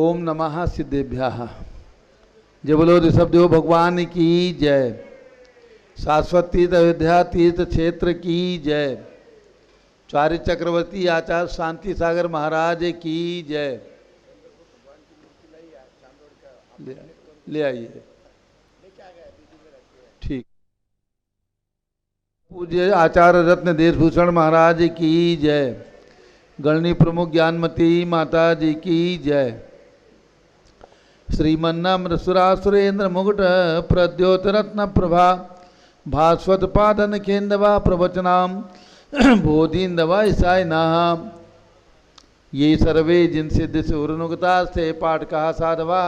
ओम नमः सिद्धेभ्यः। जय बोलो ऋषभदेव भगवान की जय। शाश्वत तीर्थ अयोध्या तीर्थ क्षेत्र की जय। चार्य चक्रवर्ती आचार्य शांति सागर महाराज की जय। ले आइए। ठीक। पूज्य आचार्य रत्न देशभूषण महाराज की जय। गणनी प्रमुख ज्ञानमती माता जी की जय। श्रीमन्नम्र सुरासुरेन्द्र मुकुट प्रद्योत रत्न प्रभा भास्वत पादन केन्दवा प्रवचनाम बोधिन्दवा ईसाई नाम। ये सर्वे जिन सिद्ध से उर्नुगता से पाठ कहा साधवा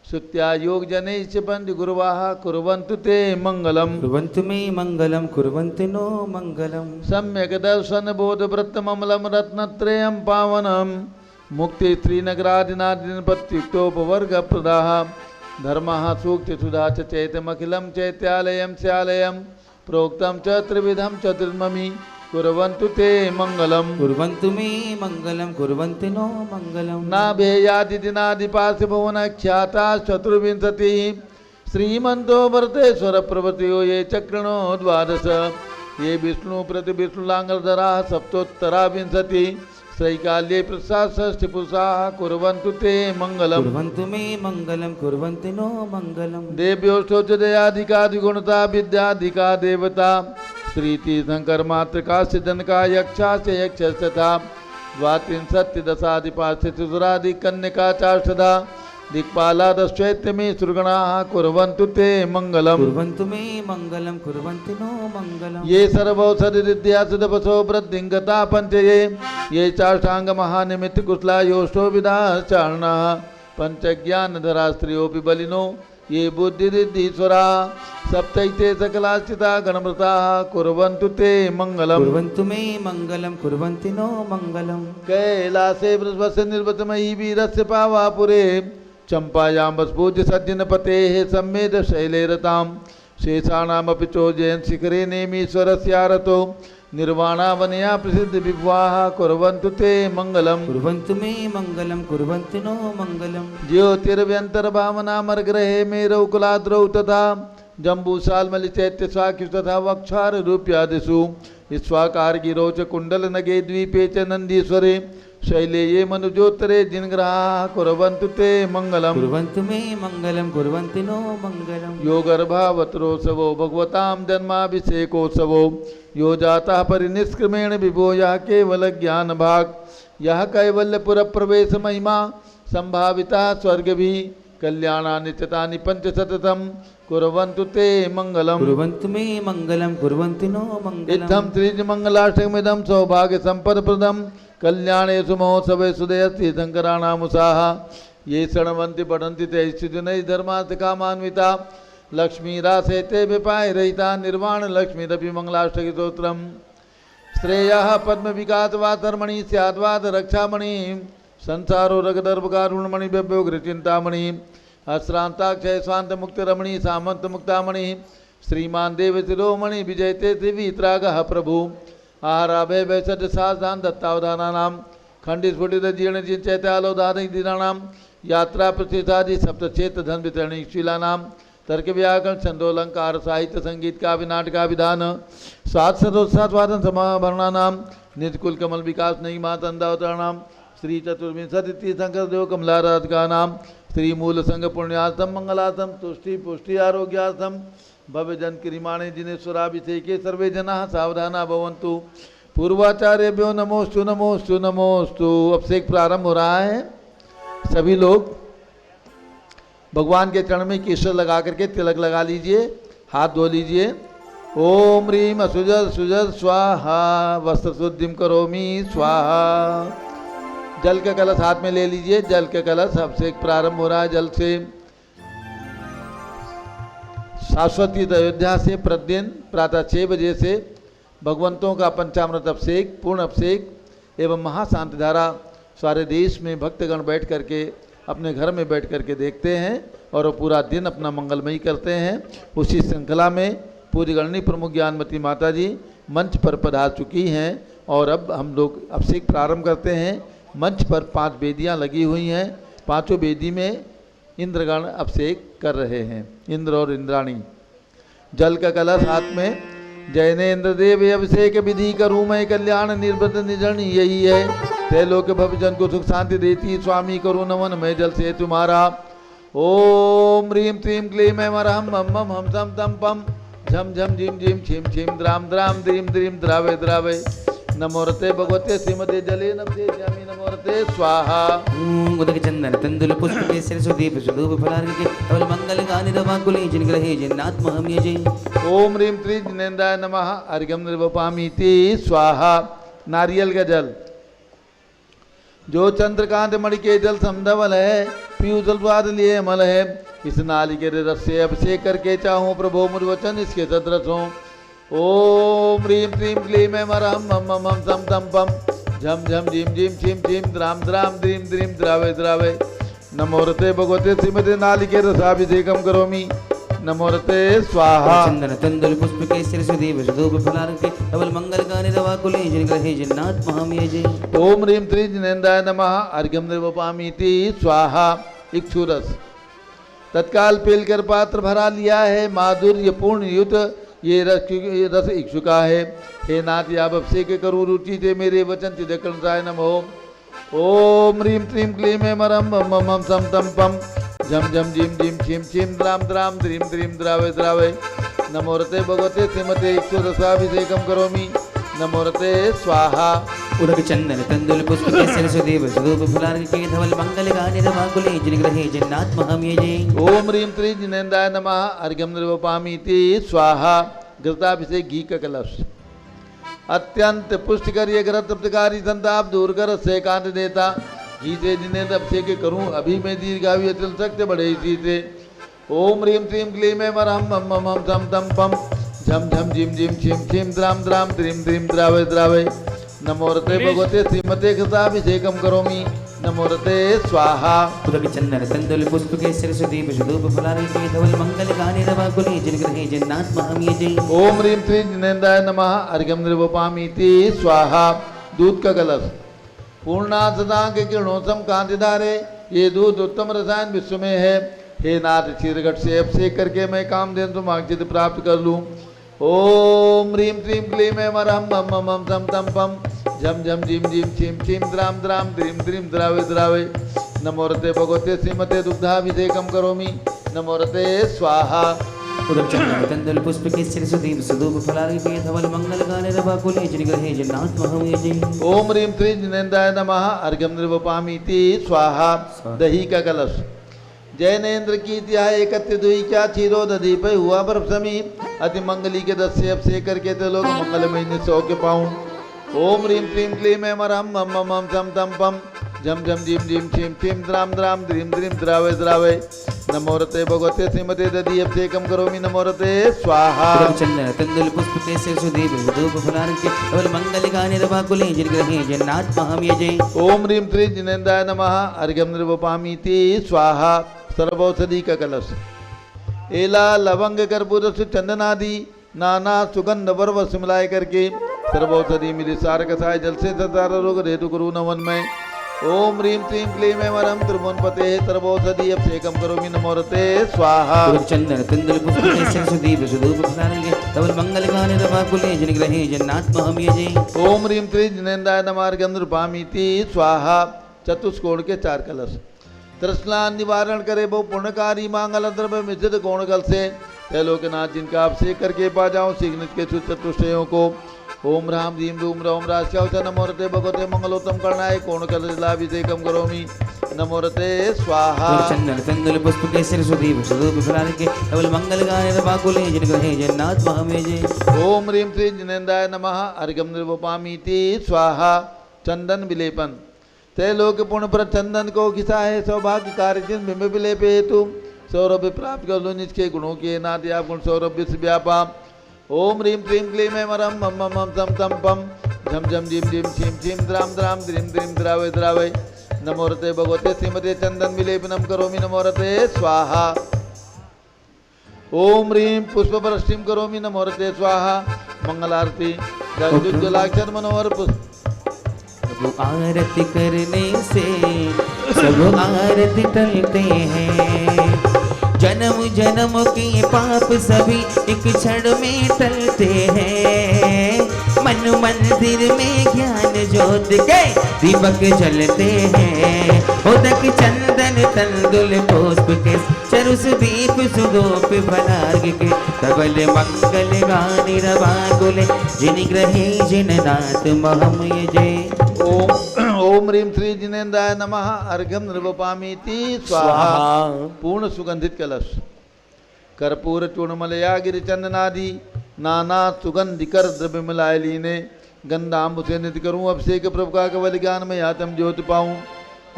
सुत्या योग जने बंद गुरुवाह कुर्वन्तु ते मंगलम। कुर्वन्तु मे मंगलम कुर्वन्तु नो मंगलम। सम्यक दर्शन बोध व्रत ममलम रत्नत्रयं पावनम मुक्ति श्रीनगरादिनादिन प्रत्युक्तोपवर्ग प्रदाह धर्म सूक्ति सुधा चैतमखिलम चैत्यालयम स्यालयम प्रोक्तम च त्रिविधम चतुर्ममी कुर्वन्तु ते मंगलम। कुर्वन्तु मे मंगलम कुर्वन्तु नो मंगलम। नाभेयादिदिनादिपास्य भुवन ख्याता चतुर्विंशति श्रीमंतो वर्तेश्वर प्रवृत्तियो ये चक्रणो द्वादश ये विष्णु प्रति विष्णुलांगधरा सप्तोत्तरा विंशति श्रीकाल्ये प्रसाद षष्ठी पुरुषा कुर्वन्तु ते मंगलम। कुर्वन्तु मे मंगलम कुर्वन्तु नो मंगलम। देव्यो शोचदयाधिकाधिगुणता विद्याधिका देवता श्रीति शंकर मातृका सिद्धन का यक्षा से यक्ष तथा द्वात्रिंशत्ति दशाधिपास्य चतुरादि कन्यका चाष्टधा दिक्पाला दश्चैत्य में सुरगणा कुर्वन्तु ते मंगलम। कुर्वन्तु मे मंगलम कुर्वन्तु नो मंगलम। ये सर्वौषधि विद्या सुदपसो वृद्धिंगता पंचये ये चाष्टांग महानिमित्त कुशला योष्टो विदा चारणा पंचज्ञान धरा स्त्रियोपि बलिनो ये बुद्धिरिद्धीश्वरा सप्तैते सकलाश्चिता गणमृता कुर्वन्तु ते मंगलम। कुर्वन्तु मे मंगलम कुर्वन्तु नो मंगलम। कैलासे वृषभस्य निर्वतमयी वीरस्य पावापुरे चंपायां वसपूज्य सज्जन पते सम्मेद शैले रताम शेषाणामपि चोजयन् शिखरे नेमीश्वरस्यारतो निर्वाणावनया प्रसिद्ध विभुवाः कुर्वन्तु ते मंगलम। कुर्वन्तु मे मंगलम कुर्वन्तु नो मंगलम। ज्योतिर्व्यंतर्भावनामर्ग्रहे मेरौ कुलाद्रौ तथा जम्बूसालमलि चैत्य स्वाक्ष तथा वक्षार रूप्यादिषु स्वाकार गिरौ च कुंडल नगे द्वीपे च नंदीश्वरे शैले ये मनुजोत्तरे जिनग्रहा कुर्वन्तु ते मंगलम। कुर्वन्तु मे मंगलम कुर्वन्तु नो मंगलम। यो गर्भावतरोत्सवो भगवतां जन्माभिषेकोत्सवो यो जाता परिनिष्क्रमेण विभो यः केवल ज्ञान भाग यह कैवल्यपुर प्रवेश महिमा संभाविता स्वर्ग भी कल्याणानि चितानि पंचशतम कुर्वन्तु ते मंगलम। कुर्वन्तु मे मंगलम कुर्वन्तु नो मंगलम। इत्थं त्रिजमंगलाष्टकमिदं सौभाग्य संपदप्रदं कल्याणेषु महोत्सवेषु दयस्ति शंकराणामुषाः ये शृण्वन्ति पठन्ति ते स्थितिनैः धर्मार्थ कामान्विता लक्ष्मीरासेते विपाय रहिता निर्वाण लक्ष्मीरपि मंगलाष्टकी स्तोत्रम्। श्रेयः पद्म विकासवाधर्मणि स्याद्वाद रक्षामणि संसारो रगदर्भकारुणमणि व्यव्योग्र चिंतामणि अश्रांताक्षय स्वांत मुक्त रमणि सामंत मुक्तामणि श्रीमान देव शिरोमणि विजयते त्रिवित्रागः प्रभु आहाराभय वैसद साधान दत्तावधानानां खंडिस्फुटित जीर्ण जिन चैत्यालोदाधि दीनानां यात्रा प्रतिष्ठादि सप्तक्षेत्र धन वितरणी शीलानां तर्क व्याकरण छंदोलंकार साहित्य संगीत काव्य नाटकाभिधान सात सदोत्साहवादन समाभरणानां निजकुल कमल विकास नहीं मातंदावतरणां श्री चतुर्विंशति तीर्थंकर देव कमलाराधकानां श्री मूल संघ पुण्यार्थम मंगलार्थम तुष्टि पुष्टि आरोग्यार्थम भव्य जन क्रिमाणे जिनेश्वराभिषेके सर्वे जनाः सावधाना भवन्तु। पूर्वाचार्यभ्यो नमोस्तु नमोस्तु नमोस्तु। अभिषेक प्रारंभ हो रहा है। सभी लोग भगवान के चरण में केसर लगा करके तिलक लगा लीजिए, हाथ धो लीजिए। ओम ह्रीम असुजल सुजल स्वाहा वस्त्र शुद्धिम करोमि स्वाहा। जल का कलश हाथ में ले लीजिए। जल का कलश अभिषेक प्रारंभ हो रहा है। जल से शाश्वती अयोध्या से प्रतिदिन प्रातः 6 बजे से भगवंतों का पंचामृत अभिषेक पूर्ण अभिषेक एवं महाशांति धारा सारे देश में भक्तगण बैठ करके अपने घर में बैठ करके देखते हैं और वो पूरा दिन अपना मंगलमयी करते हैं। उसी श्रृंखला में पूज्य गणनी प्रमुख ज्ञानमती माता जी मंच पर पधार चुकी हैं और अब हम लोग अभिषेक प्रारंभ करते हैं। मंच पर 5 वेदियाँ लगी हुई हैं। पांचों वेदी में इंद्रगण अभिषेक कर रहे हैं, इंद्र और इंद्राणी। जल का कलश हाथ में, जैनेन्द्र देव अभिषेक विधि करूँ मैं कल्याण निर्वृत निजन यही है, त्रैलोक्य भवजन को सुख शांति देती स्वामी करूँ नमन मैं जल से तुम्हारा। ओम ह्रीं क्लीं क्लीं ऐं मरहं मम मम हम सम तम पम झम झम झिम झिम छिम छिम द्राम द्राम द्रीं द्रीं द्रावय द्रावय। नमोरते भगवते श्रीमते जले नमते श्यामी नमोरते स्वाहा। उदक चंदन तंदुल पुष्प केसर सुदीप सुधूप फलार्घ्य के धवल मंगल गानि रवाकुले जिनग्रहे जिन्नात्महं यजे। ओम ह्रीं क्लीं जिनेन्द्राय नमः अर्घ्यं निर्वपामीति स्वाहा। नारियल का जल, जो चंद्रकांत मणि के जल समधवल है, पीयूष स्वाद लिए अमल है, इस नाली के रस से अभिषेक करके चाहूँ प्रभो मुझ वचन इसके सदृश हों। ओम ह्रीं क्लीं क्लीं ऐं मरहं मम मम हम सम तम पम झम झम झिम झिम छिम छिम द्राम द्राम द्रीं द्रीं द्रावय द्रावय। नमोरते भगवते श्रीमते नालिके रसाभिषेकम करोमि नमोरते स्वाहा। चंदन तंदुल पुष्प केसर सुदीप सुधूप फलार्घ्य के धवल मंगल गानि रवाकुले जिनग्रहे जिन्नात्महं यजे। ओम ह्रीं क्लीं जिनेन्द्राय नमः अर्घ्यं निर्वपामीति स्वाहा। इक्षुरस, तत्काल पेलकर पात्र भरा लिया है, माधुर्य पूर्ण युत ये रस इक्षु का है। हे नाथ आप अभिषेक करूँ रुचि से मेरे वचन तिदकर्णसाय नमो। ओम ह्रीं क्लीं क्लीं ऐं मरहं मम मम हम सम तम पम झम झम झिम झिम छिम छिम द्राम द्राम द्रीं द्रीं द्रावय द्रावय। नमोरते भगवते श्रीमते इक्षु रसाभिषेकम करोमि नमोरते स्वाहा। उदक चंदन तंदुल पुष्प केसर सुदीप सुधूप फलार्घ्य के धवल मंगल गानि रवाकुले जिनग्रहे जिन्नात्महं यजे। ओम ह्रीं क्लीं जिनेन्द्राय नमः अर्घ्यं निर्वपामीति स्वाहा। घृताभिषेक घी का कलश, अत्यंत पुष्टिकर ये घृत तृप्तकारी संताप दूर कर से कांत देता, घी से जिन्हें अभिषेक करूं अभी मैं दीर्घायु अचल शक्ति बढ़े इसी से। ओम ह्रीं क्लीं क्लीं ऐं मरहं मम मम हम सम तम पम झम झम झिम झिम छिम छिम द्राम द्राम द्रीं द्रीं द्रावय द्रावय। नमोरते भगवते श्रीमते घृताभिषेकम करोमि नमोरते स्वाहा। उदक चंदन तंदुल पुष्प केसर सुदीप सुधूप फलार्घ्य के धवल मंगल गानि रवाकुले जिनग्रहे जिन्नात्महं यजे। ओम ह्रीं क्लीं जिनेन्द्राय नमः अर्घ्यं निर्वपामीति स्वाहा। दूध का कलश, पूर्णा सदा के किरणों सम कांतिधारे, ये दूध उत्तम रसायन विश्व में है। हे नाथ क्षीरघट से अभिषेक करके मैं कामधेनु तुमार्जित प्राप्त कर लूँ। ओम ह्रीं क्लीं क्लीं ऐं मरहं मम मम हम सम तम पम झम झम झिम झिम छिम छिम द्राम द्राम द्रीं द्रीं द्रावय द्रावय। नमोरते भगवते श्रीमते दुग्धाभिषेकम करोमि नमोरते स्वाहा। उदक चंदन तंदुल पुष्प केसर सुदीप सुधूप फलार्घ्य के धवल मंगल गानि रवाकुले जिनग्रहे जिन्नात्महं यजे। ओम ह्रीं क्लीं जिनेन्द्राय नमः अर्घ्यं निर्वपामीति स्वाहा। दही का कलश, जैनेन्द्र की त्याह एकत्रित हुई क्या क्षीरो दधी पे हुआ बर्फ समी, अति मंगली के दस से अभिषेक करके ते लोग मंगलमय निसौ के पाऊं। ओम ह्रीं क्लीं क्लीं ऐं मरहं मम मम हम सम तम पम झम झम झिम झिम छिम छिम द्राम द्राम द्रीं द्रीं द्रावय द्रावय। नमोरते भगवते श्रीमते दधी अभिषेकम करोमि नमोरते स्वाहा। चंदन तंदुल पुष्प केसर सुदीप सुधूप फलार्घ्य के धवल मंगल गानि रवाकुले जिनग्रहे जिन्नात्महं यजे। ओम ह्रीं क्लीं जिनेन्द्राय नमः अर्घ्यं निर्वपामीति स्वाहा। सर्वौषधि का कलश, एला लवंग कर्पूर चंदन आदि नाना सुगंध वर्वस मिलाए करके सर्वौषधि मिली सार कसाय जल से सतार रोग हेतु गुरु नमन में। ओम ह्रीं क्लीं क्लीं ऐं मरहं त्रिभुवनपते सर्वौषधि अभिषेकम करोमि नमोरते स्वाहा। चंदन तंदुल पुष्प केसर सुदीप सुधूप फलार्घ्य के धवल मंगल गानि रवाकुले जिनग्रहे जिन्नात्महं यजे। ओम ह्रीं क्लीं जिनेन्द्राय नमः अर्घ्यं निर्वपामीति स्वाहा। चतुष्कोण के चार कलश, तृष्णा निवारण करे वो पुण्यकारी मांगल द्रव्य मिश्रित कोणगल से, त्रैलोक्यनाथ जिनका अभिषेक करके पा जाऊं शीघ्र के चतुष्टयों को। ओम राम ह्रीं रूम रोम राष्ट्र नमोरते भगवते मंगलोत्तम कर्णाय कोणकल जलाभिषेकम करोमि नमोरते स्वाहा। चंदन तंदुल पुष्प केसर सुदीप सुधूप फलार्घ्य के धवल मंगल गानि रवाकुले जिनग्रहे जिन्नात्महं यजे। ओम ह्रीं क्लीं जिनेन्द्राय नमः अर्घ्यं निर्वपामीति स्वाहा। चंदन विलेपन, त्रैलोक्य पुण्य पर चंदन को घिसा है सौभाग्य कार्य जिन बिंब विलेप हेतु सौरभ्य प्राप्त कर लो निज के गुणों के नाथ आप गुण सौरभ्य से व्यापा। ओम ह्रीं क्लीं क्लीं ऐं मरहं मम मम हम सम तम पम झम झम झिम झिम छिम छिम द्राम द्राम द्रीं द्रीं द्रावय द्रावय। नमोरते भगवते श्रीमते चंदन विलेपनम करोमि नमोरते स्वाहा। ओम ह्रीं पुष्पवृष्टिं करोमि नमोरते स्वाहा। मंगलारती जलाक्षर मनोहर पुष्प। आरती करने से सब आरती टलते हैं। जन्म जन्म के पाप सभी एक क्षण में टलते हैं। मन मंदिर में ज्ञान ज्योत के दीपक जलते हैं। उदक चंदन तंदुल पुष्प के चरुस दीप सुगोप फलार्ग के तबल मंगल गानि रवाकुले जिन ग्रहे जिन नाथ महम जय। ओम ह्रीं श्री जिनेन्द्राय नमः। अर्घ्यम निर्वपामीति स्वाहा। पूर्ण सुगंधित कलश कर्पूर चूर्णमलया गिरिचंदनादि नाना सुगंधि कर द्रव्य मिलाए लीने गंधाम्ब से नित्य करूं अभिषेक प्रभु का कवल ज्ञान में आत्म ज्योति पाऊं।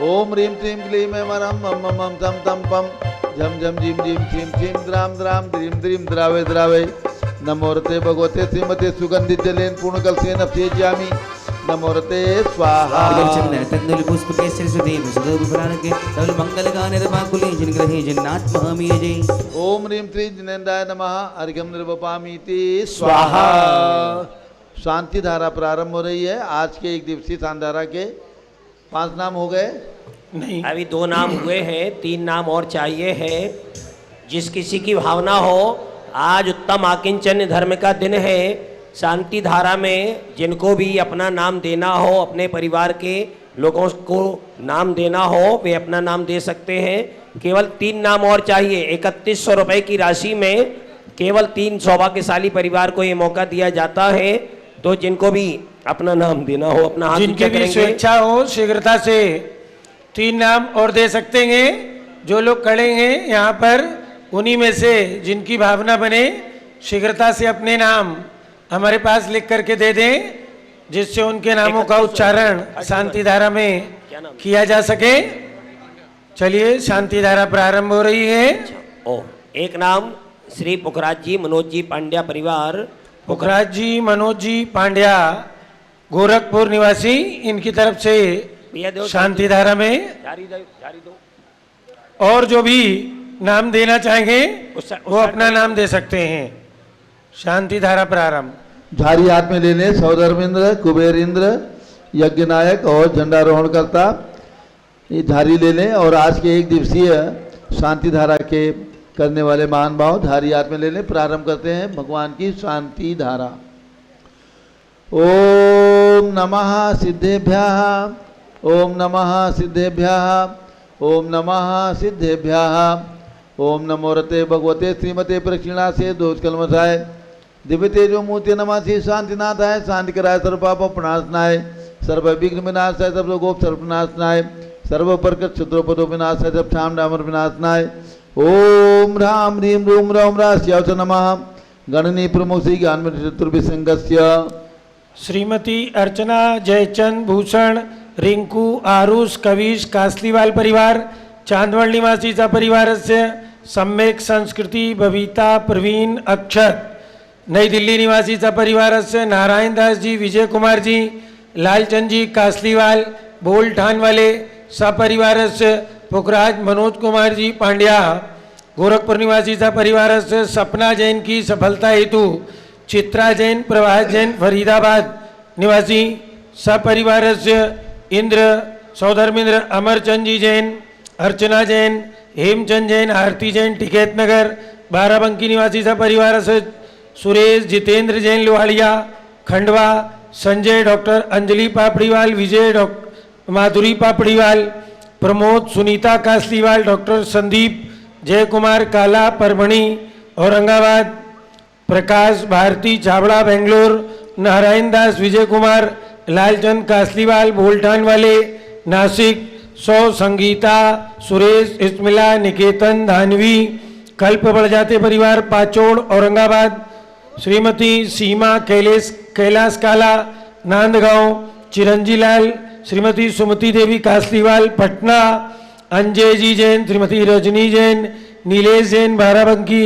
ओम ह्रीं क्लीं क्लीं मैं मरम मम मम मम तम तम पम झम झम झीम झीम छीम छीम द्राम द्राम द्रीम द्रीम द्रावे द्रावे। नमोरते भगवते श्रीमते सुगंधित जलेन पूर्ण कलसेन अभिषेच्यामि। नमोरते स्वाहा। चंदन तंदुल पुष्प के सुदेव सुदोभ फलार्ग के तबल मंगल गानि रवाकुले जिन ग्रहे जिन नाथ महम जय। ओम ह्रीं श्री जिनेन्द्राय नमः। अर्घ्यम निर्वपामीति स्वाहा। शांति धारा प्रारंभ हो रही है। आज के एक दिवसीय शांति धारा के 5 नाम हो गए नहीं, अभी 2 नाम हुए हैं, 3 नाम और चाहिए है। जिस किसी की भावना हो, आज उत्तम आकिंचन्य धर्म का दिन है। शांति धारा में जिनको भी अपना नाम देना हो, अपने परिवार के लोगों को नाम देना हो, वे अपना नाम दे सकते हैं। केवल 3 नाम और चाहिए। 3100 रुपये की राशि में केवल 3 सौभाग्यशाली परिवार को ये मौका दिया जाता है। तो जिनको भी अपना नाम देना हो, अपना हाथ जिनकी भी स्वेच्छा हो, शीघ्रता से 3 नाम और दे सकते हैं। जो लोग खड़े हैं यहाँ पर, उन्हीं में से जिनकी भावना बने, शीघ्रता से अपने नाम हमारे पास लिख करके दे दें, जिससे उनके नामों का उच्चारण शांति धारा में किया जा सके। चलिए, शांति धारा प्रारंभ हो रही है। एक नाम श्री पुखराज जी मनोज जी पांड्या परिवार। पुखराज जी मनोज जी पांड्या गोरखपुर निवासी, इनकी तरफ से शांति धारा में। जारी दो। और जो भी नाम देना चाहेंगे वो अपना नाम दे सकते हैं। शांति धारा प्रारंभ। झारी हाथ में ले लें। सौधर्मेंद्र, कुबेर इंद्र, यज्ञ नायक और झंडारोहण करता ये झारी ले लें। और आज के एक दिवसीय शांति धारा के करने वाले महान भाव झारी हाथ में ले लें। प्रारंभ करते हैं भगवान की शांति धारा। ओम नमः सिद्धेभ्यः, ओम नमः सिद्धेभ्यः, ओम नमः सिद्धेभ्यः। ओम नमो रते भगवते श्रीमते प्रक्षिणा से दोष कलमसाय दिव्य तेजो मूर्ति नमासी शांतिनाथाय शांति कराय सर्व पाप प्रणाशनाय सर्व विघ्न विनाशाय सर्व गोप सर्वनाशनाय सर्व प्रकट क्षत्रोपदो विनाशाय सब क्षाम डामर विनाशनाय। ओम ह्रां ह्रीं रूम रौम रास्यावच नमः। गणनी प्रमुख श्री ज्ञान चतुर्भिसंगस्य श्रीमती अर्चना जयचंद भूषण रिंकू आरुष कविश कासलीवाल परिवार चांदवड निवासीचा परिवारस्य सम्यक संस्कृती बबीता प्रवीण अक्षत नई दिल्ली निवासीचा परिवारस्य नारायण दास जी विजय कुमार जी लालचंद जी कासलीवाल बोल ठान वाले सपरिवारस्य पुखराज मनोज कुमार जी पांड्या गोरखपुर निवासीचा परिवारस्य सपना जैन की सफलता हेतु चित्रा जैन प्रभात जैन फरीदाबाद निवासी सपरिवारस्य इंद्र सौधर्मेंद्र अमरचंद जी जैन अर्चना जैन हेमचंद जैन आरती जैन टिकैत नगर बाराबंकी निवासीचा परिवारस्य सुरेश जितेंद्र जैन लोहाड़िया खंडवा संजय डॉक्टर अंजलि पापड़ीवाल विजय डॉक्टर माधुरी पापड़ीवाल प्रमोद सुनीता कासलीवाल डॉक्टर संदीप जय कुमार काला परभणी औरंगाबाद प्रकाश भारती छाबड़ा बेंगलोर नारायण दास विजय कुमार लालचंद कासलीवाल बोलठान वाले नासिक सौ संगीता सुरेश इस्मिला निकेतन धानवी कल्प बढ़ परिवार पाचोड़ औरंगाबाद श्रीमती सीमा कैलाश काला नांदगांव चिरंजीलाल श्रीमती सुमति देवी कासलीवाल पटना अंजय जी जैन श्रीमती रजनी जैन नीलेश जैन बाराबंकी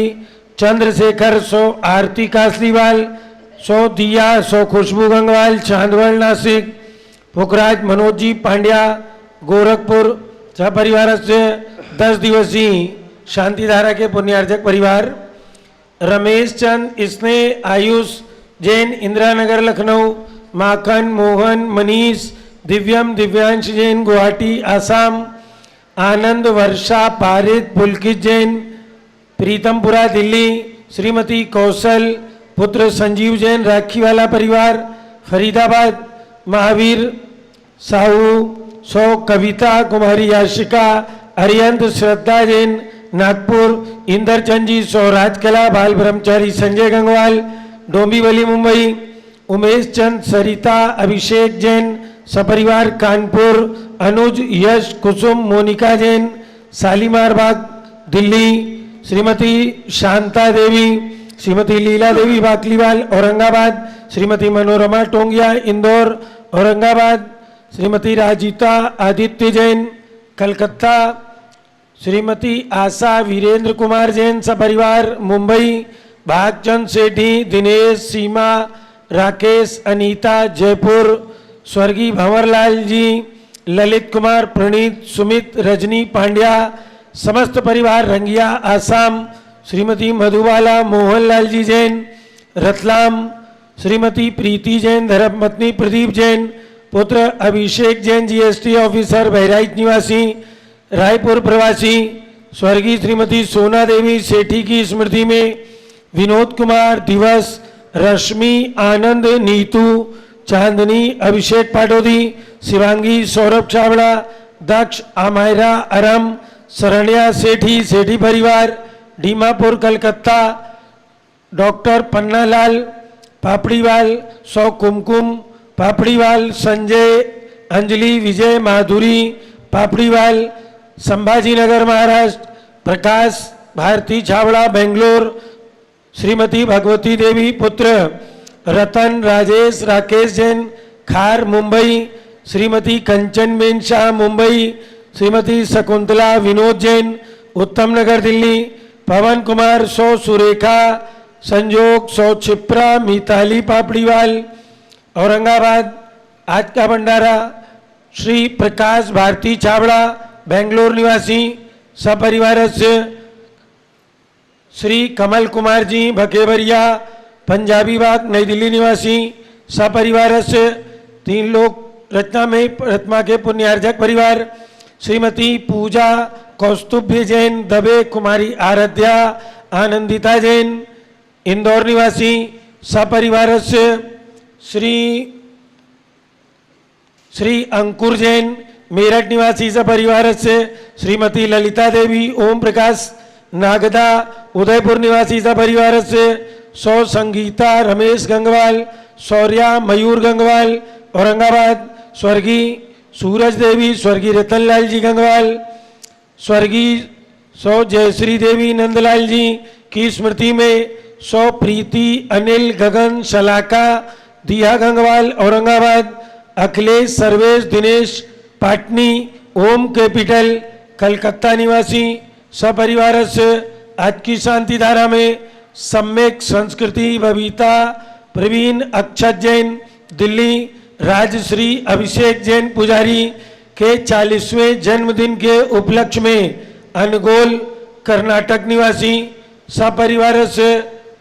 चंद्रशेखर सौ आरती कासलीवाल सौ दिया सौ खुशबू गंगवाल चांदवड़ नासिक पुखराज मनोज जी पांड्या गोरखपुर परिवार से 10 दिवसीय शांतिधारा के पुण्यार्जक परिवार रमेश चंद स्नेह आयुष जैन इंदिरा नगर लखनऊ माखन मोहन मनीष दिव्यम दिव्यांश जैन गुवाहाटी आसाम आनंद वर्षा पारित पुलकित जैन प्रीतमपुरा दिल्ली, श्रीमती कौशल पुत्र संजीव जैन राखीवाला परिवार फरीदाबाद, महावीर साहू सौ कविता कुमारी याशिका अरियंत श्रद्धा जैन नागपुर, इंदरचंद जी सौ राजकला बाल ब्रह्मचारी संजय गंगवाल डोंबिवली मुंबई, उमेश चंद सरिता अभिषेक जैन सपरिवार कानपुर, अनुज यश कुसुम मोनिका जैन शालीमार बाग दिल्ली, श्रीमती शांता देवी श्रीमती लीला देवी बाकलीवाल औरंगाबाद, श्रीमती मनोरमा टोंगिया इंदौर औरंगाबाद, श्रीमती राजिता आदित्य जैन कलकत्ता, श्रीमती आशा वीरेंद्र कुमार जैन सपरिवार मुंबई, भागचंद सेठी दिनेश सीमा राकेश अनीता जयपुर, स्वर्गीय भंवरलाल जी ललित कुमार प्रणीत सुमित रजनी पांड्या समस्त परिवार रंगिया आसाम, श्रीमती मधुबाला मोहनलाल जी जैन रतलाम, श्रीमती प्रीति जैन धर्मपत्नी प्रदीप जैन पुत्र अभिषेक जैन जीएसटी ऑफिसर बहराइच निवासी रायपुर प्रवासी, स्वर्गीय श्रीमती सोना देवी सेठी की स्मृति में विनोद कुमार दिवस, रश्मि आनंद नीतू चांदनी अभिषेक पाटोदी, शिवांगी सौरभ चावड़ा दक्ष आमायरा अरम शरण्या सेठी सेठी परिवार डीमापुर कलकत्ता, डॉक्टर पन्नालाल पापड़ीवाल सौ कुमकुम पापड़ीवाल संजय अंजलि विजय माधुरी पापड़ीवाल संभाजीनगर महाराष्ट्र, प्रकाश भारती छावड़ा बेंगलोर, श्रीमती भगवती देवी पुत्र रतन राजेश राकेश जैन खार मुंबई, श्रीमती कंचन बेन शाह मुंबई, श्रीमती शकुंतला विनोद जैन उत्तम नगर दिल्ली, पवन कुमार सौ सुरेखा संजोग सौ छिप्रा मिताली पापड़ीवाल औरंगाबाद। आज का भंडारा श्री प्रकाश भारती छावड़ा बेंगलोर निवासी सपरिवार से, श्री कमल कुमार जी भकेवरिया पंजाबी बाग नई दिल्ली निवासी सपरिवार से 3 लोग रत्मा के पुण्यार्जक परिवार, श्रीमती पूजा कौस्तुभ्य जैन दबे कुमारी आराध्या आनंदिता जैन इंदौर निवासी सपरिवार से, श्री अंकुर जैन मेरठ निवासी सपरिवार से, श्रीमती ललिता देवी ओम प्रकाश नागदा उदयपुर निवासी सपरिवार से, सौ संगीता रमेश गंगवाल शौर्या मयूर गंगवाल औरंगाबाद, स्वर्गीय सूरज देवी स्वर्गीय रतनलाल जी गंगवाल, स्वर्गीय सौ जयश्री देवी नंदलाल जी की स्मृति में, सौ प्रीति अनिल गगन शलाका दिया गंगवाल औरंगाबाद, अखिलेश सर्वेश दिनेश पाटनी ओम कैपिटल कलकत्ता निवासी सपरिवार से। आज की शांति धारा में सम्यक संस्कृति बबीता प्रवीण अक्षत जैन दिल्ली, राजश्री अभिषेक जैन पुजारी के 40वें जन्मदिन के उपलक्ष्य में अनगोल कर्नाटक निवासी सपरिवार से,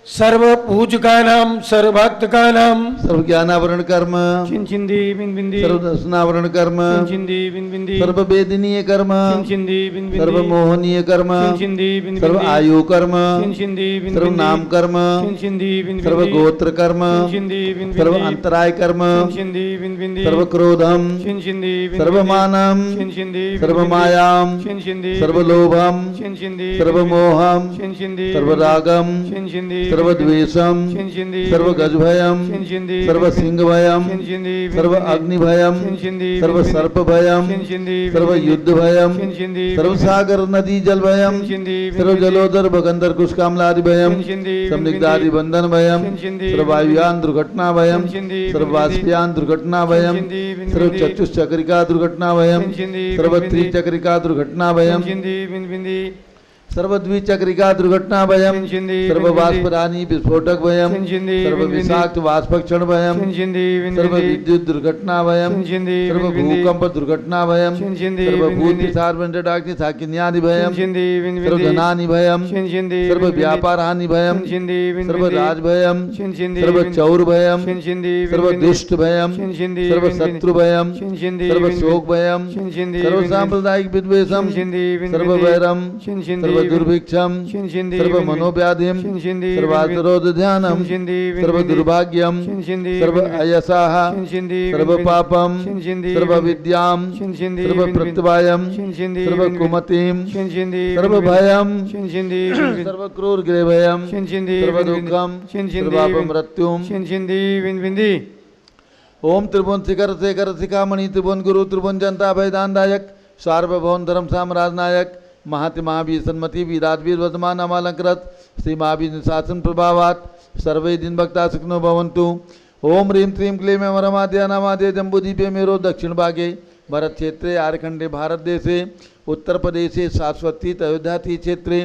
सर्व पूज का नाम सर्वभक्त का नाम सर्व ज्ञानावरण कर्म चिंचिंदी बिन बिंदी सर्व दर्शनावरण कर्म चिंचिंदी बिन बिंदी सर्व वेदनीय कर्म चिंचिंदी बिन बिंदी सर्व मोहनीय कर्म चिंचिंदी बिन सर्व बिंदी आयु कर्म चिंचिंदी बिन सर्व बिंदी नाम कर्म चिंचिंदी बिन बिंदी सर्व गोत्र कर्म चिंचिंदी बिन सर्व बिंदी अंतराय कर्म चिंचिंदी बिन बिंदी सर्व क्रोधम चिंचिंदी बिन सर्व बिंदी मानम चिंचिंदी बिन सर्व बिंदी मायाम चिंचिंदी सर्व लोभम चिंचिंदी सर्व मोहम चिंचिंदी सर्व रागम चिंचिंदी सर्व द्वेषम चिंचिंदी सर्व गजभयम चिंचिंदी सर्व सिंहभयम चिंचिंदी सर्व अग्निभयम चिंचिंदी सर्व सर्पभयम चिंचिंदी सर्व युद्धभयम चिंचिंदी सर्व सागर नदी जलभयम चिंचिंदी सर्व जलोदर भगंदर कुशकामलादि भयम चिंचिंदी संदिग्धादि बंधन भयम चिंचिंदी सर्व वायुयान दुर्घटना भयम चिंचिंदी सर्व वाष्पयान दुर्घटना भयम चिंचिंदी सर्व चतुष्चक्रिका दुर्घटना भयम चिंचिंदी सर्व त्रिचक्रिका दुर्घटना भयम चिंचिंदी बिन बिंदी सर्वद्विचक्रिका दुर्घटना भयम छिंछिंदी सर्ववाष्परानी विस्फोटक भयम छिंछिंदी सर्व विषाक्त वाष्पक्षण भयम छिंछिंदी सर्व विद्युत दुर्घटना भयम छिंछिंदी सर्व भूकंप दुर्घटना भयम छिंछिंदी सर्व भूत विसार वेंटडाग्नि साकिन्यादि भयम छिंछिंदी सर्व धनानि भयम छिंछिंदी सर्व व्यापार हानि भयम छिंछिंदी सर्व राज भयम छिंछिंदी सर्व चौर भयम छिंछिंदी सर्व दुष्ट भयम छिंछिंदी सर्व शत्रु भयम छिंछिंदी सर्व शोक भयम छिंछिंदी सर्व सांप्रदायिक विद्वेषम छिंछिंदी सर्व वैरम छिंछिंदी सर्व दुर्भिक्षम छिंछिंदी सर्व मनोव्याधिम छिंछिंदी सर्वातरोध ध्यानम छिंछिंदी सर्व दुर्भाग्यम छिंछिंदी सर्व अयसाह छिंछिंदी सर्व पापम छिंछिंदी सर्व विद्याम छिंछिंदी सर्व प्रत्यवायम छिंछिंदी सर्व कुमतिम छिंछिंदी सर्व भयम छिंछिंदी सर्व क्रूर गृहभयम छिंछिंदी सर्व दुःखम सर्वापमृत्युम छिंछिंदी विंदी ओम त्रिभुवन शिखर शेखर शिखामणि त्रिभुवन गुरु त्रिभुवन जनता भयदानदायक सार्वभौम धर्म साम्राजनायक महाति महावीर सन्मति वीराजवीर वर्तमान अमालंकृत श्री महावीर निशासन प्रभावात सर्वे दिन भक्ता सुखनो भवन्तु। ओम ह्रीं श्रीं क्लीं वरमाद्य नामाद्य जम्बूदीपे मेरो दक्षिण भागे भरत क्षेत्रे आर्खंडे भारत देशे उत्तर प्रदेशे शाश्वती अयोध्याति क्षेत्रे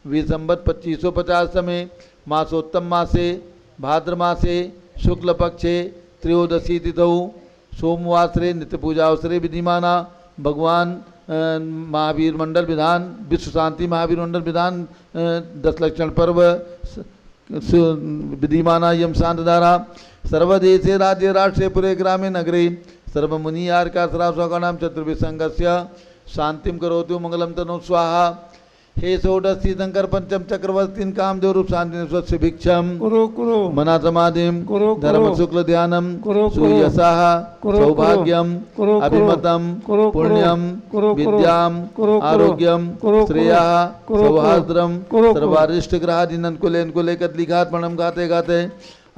विसंबत 2550 में मासोत्तम मासे भाद्र मासे शुक्ल पक्षे त्रयोदशी तिथौ सोमवासरे नित्य पूजा अवसरे विधिमाना भगवान महावीर मंडल विधान विश्व शांति महावीर मंडल विधान 10 लक्षण पर्व विधिमाना यम शांतधारा सर्वदेशे राज्य राष्ट्रे पुरे ग्रामे नगरे सर्वमुनि आर्का सरास्वगणाम चतुर्विसंगस्य शांतिम करोतु मंगलम तनु स्वाहा। हे षोडशी शंकर पंचम चक्रवर्तीन कामदेव रूप शांति स्वस्य भिक्षम कुरु कुरु मना समाधिम कुरु धर्म शुक्ल ध्यानम कुरु सूर्यसाह कुरु सौभाग्यम कुरु अभिमतम कुरु पुण्यम कुरु विद्याम कुरु आरोग्यम कुरु श्रेयः कुरु सौहार्द्रम कुरु सर्वारिष्ट ग्रहादिनन कुले कदलिघात मणम गाते गाते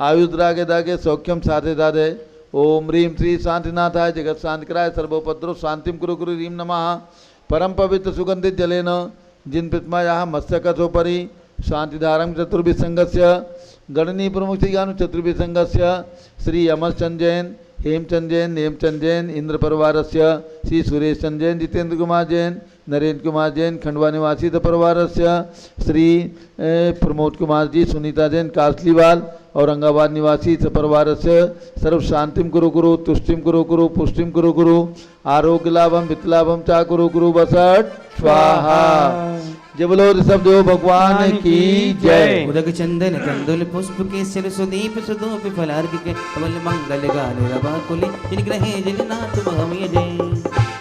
आयुद्रागे दागे सौख्यम साधे दादे। ओम ह्रीं श्री शांतिनाथाय जगत शांतिकराय सर्वोपद्रव शांतिम कुरु कुरु ह्रीं नमः। परम पवित्र सुगंधित जलेन जिन प्रतिमायाः मत्स्यकथोपरि शांतिधारं चतुर्भिसंगस्य गणनी प्रमुख श्रीगानु चतुर्भिसंगस्य श्री अमरचंद जैन हेमचंद जैन नेमचंद जैन इंद्र परिवारस्य श्री सुरेश चंद जैन जितेंद्र कुमार जैन नरेंद्र कुमार जैन खंडवा निवासी परिवारस्य श्री प्रमोद कुमार जी सुनीता जैन कासलीवाल औरंगाबाद निवासी परिवारस्य सर्व शांतिम कुरु कुरु तुष्टिम कुरु कुरु पुष्टिम कुरु कुरु आरोग्य लाभम वित्तलाभम चा कुरु कुरु बसट स्वाहा। जय बोलो ऋषभदेव भगवान की जय। उदक चंदन कंदुल पुष्प के सिर सुदीप सुधूप फलार्घ के कमल मंगल गाले रवा कुले जिन ग्रहे जिन नाथ महमय जय।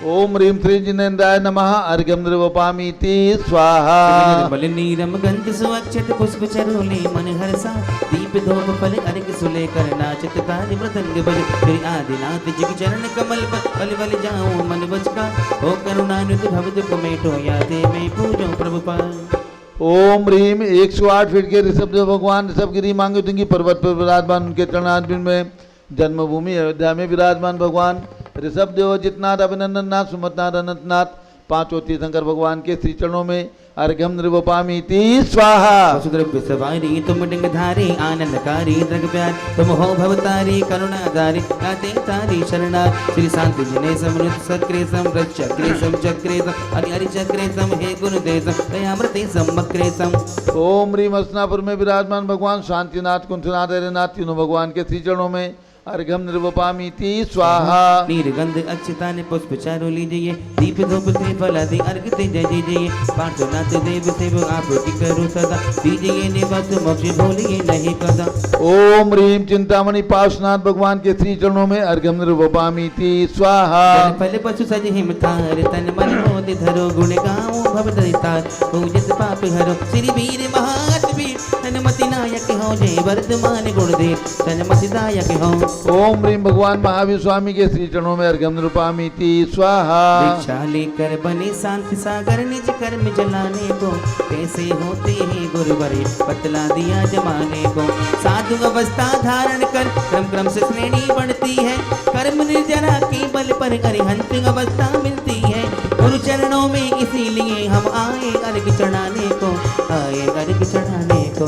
ओम ह्रीं श्री जिनेन्द्राय नमः अर्घ्यं निर्वपामीति स्वाहा। नीरम गंध सुअक्षत पुष्प चरोले मन हर्षा दीप धूप फल अर्घ सुलेकर नाचत ताज मृदंग बज श्री आदिनाथ जग चरण कमल बल बल जाऊं मन बचका हो करुणानिधि भव दुख मेटो याते मैं पूजो प्रभु पाद। ओम ह्रीं 108 फीट के ऋषभदेव भगवान ऋषभगिरी मांगुतुंगी पर्वत पर विराजमान उनके चरणारविंद में जन्मभूमि अयोध्या में विराजमान भगवान ऋषभदेव जितनाथ अभिनंदन नाथ सुमतनाथ अनंतनाथ पांचों तीर्थंकर भगवान के श्री चरणों में अर्घ्यम निर्वपामीति स्वाहा। वसुद्रव्य सवारी तुम डिंगधारी आनंदकारी दृग प्यार तुम हो भवतारी करुणाधारी गाते तारी शरणा श्री शांति जिने समृत सक्रे सम रक्षक्रे सम चक्रे सम हरि हरि चक्रे सम हे गुरुदेव सम दयामृते सम मक्रे सम। ओम ह्रीं हस्तिनापुर में विराजमान भगवान शांतिनाथ कुंठनाथ हरिनाथ तीनों भगवान के श्री चरणों में अर्घ्यम निर्वपामीति स्वाहा। नीरगंध अक्षताने पुष्प चारों लीजिए दीप धूप श्रीफल आदि अर्घ ते जय जय पार्थनाथ देव सेव आप की करो सदा दीजिए निवास मोक्ष भूलिए नहीं कदा। ओम ह्रीं चिंतामणि पार्श्वनाथ भगवान के श्री चरणों में अर्घ्यम निर्वपामीति स्वाहा। फल पशु सज हिमतार तन मन मोद धरो गुण गाओ भव दरितार पूजित पाप हरो श्री वीर महावीर तनमति नायक हो जय वर्धमान गुणदेव तनमति दायक हो। ओम ह्रीं भगवान महावीर स्वामी के श्री चरणों में अर्घ्यम निर्वपामीति स्वाहा। दीक्षा लेकर बने शांति सागर निज कर्म जलाने को कैसे होते हैं गुरुवरे बतला दिया जमाने को। साधु अवस्था धारण कर क्रम क्रम से श्रेणी बढ़ती है कर्म निर्जरा के बल पर अरिहंत अवस्था मिलती है गुरु चरणों में इसीलिए हम आए अर्घ चढ़ाने को आए अर्घ चढ़ाने को।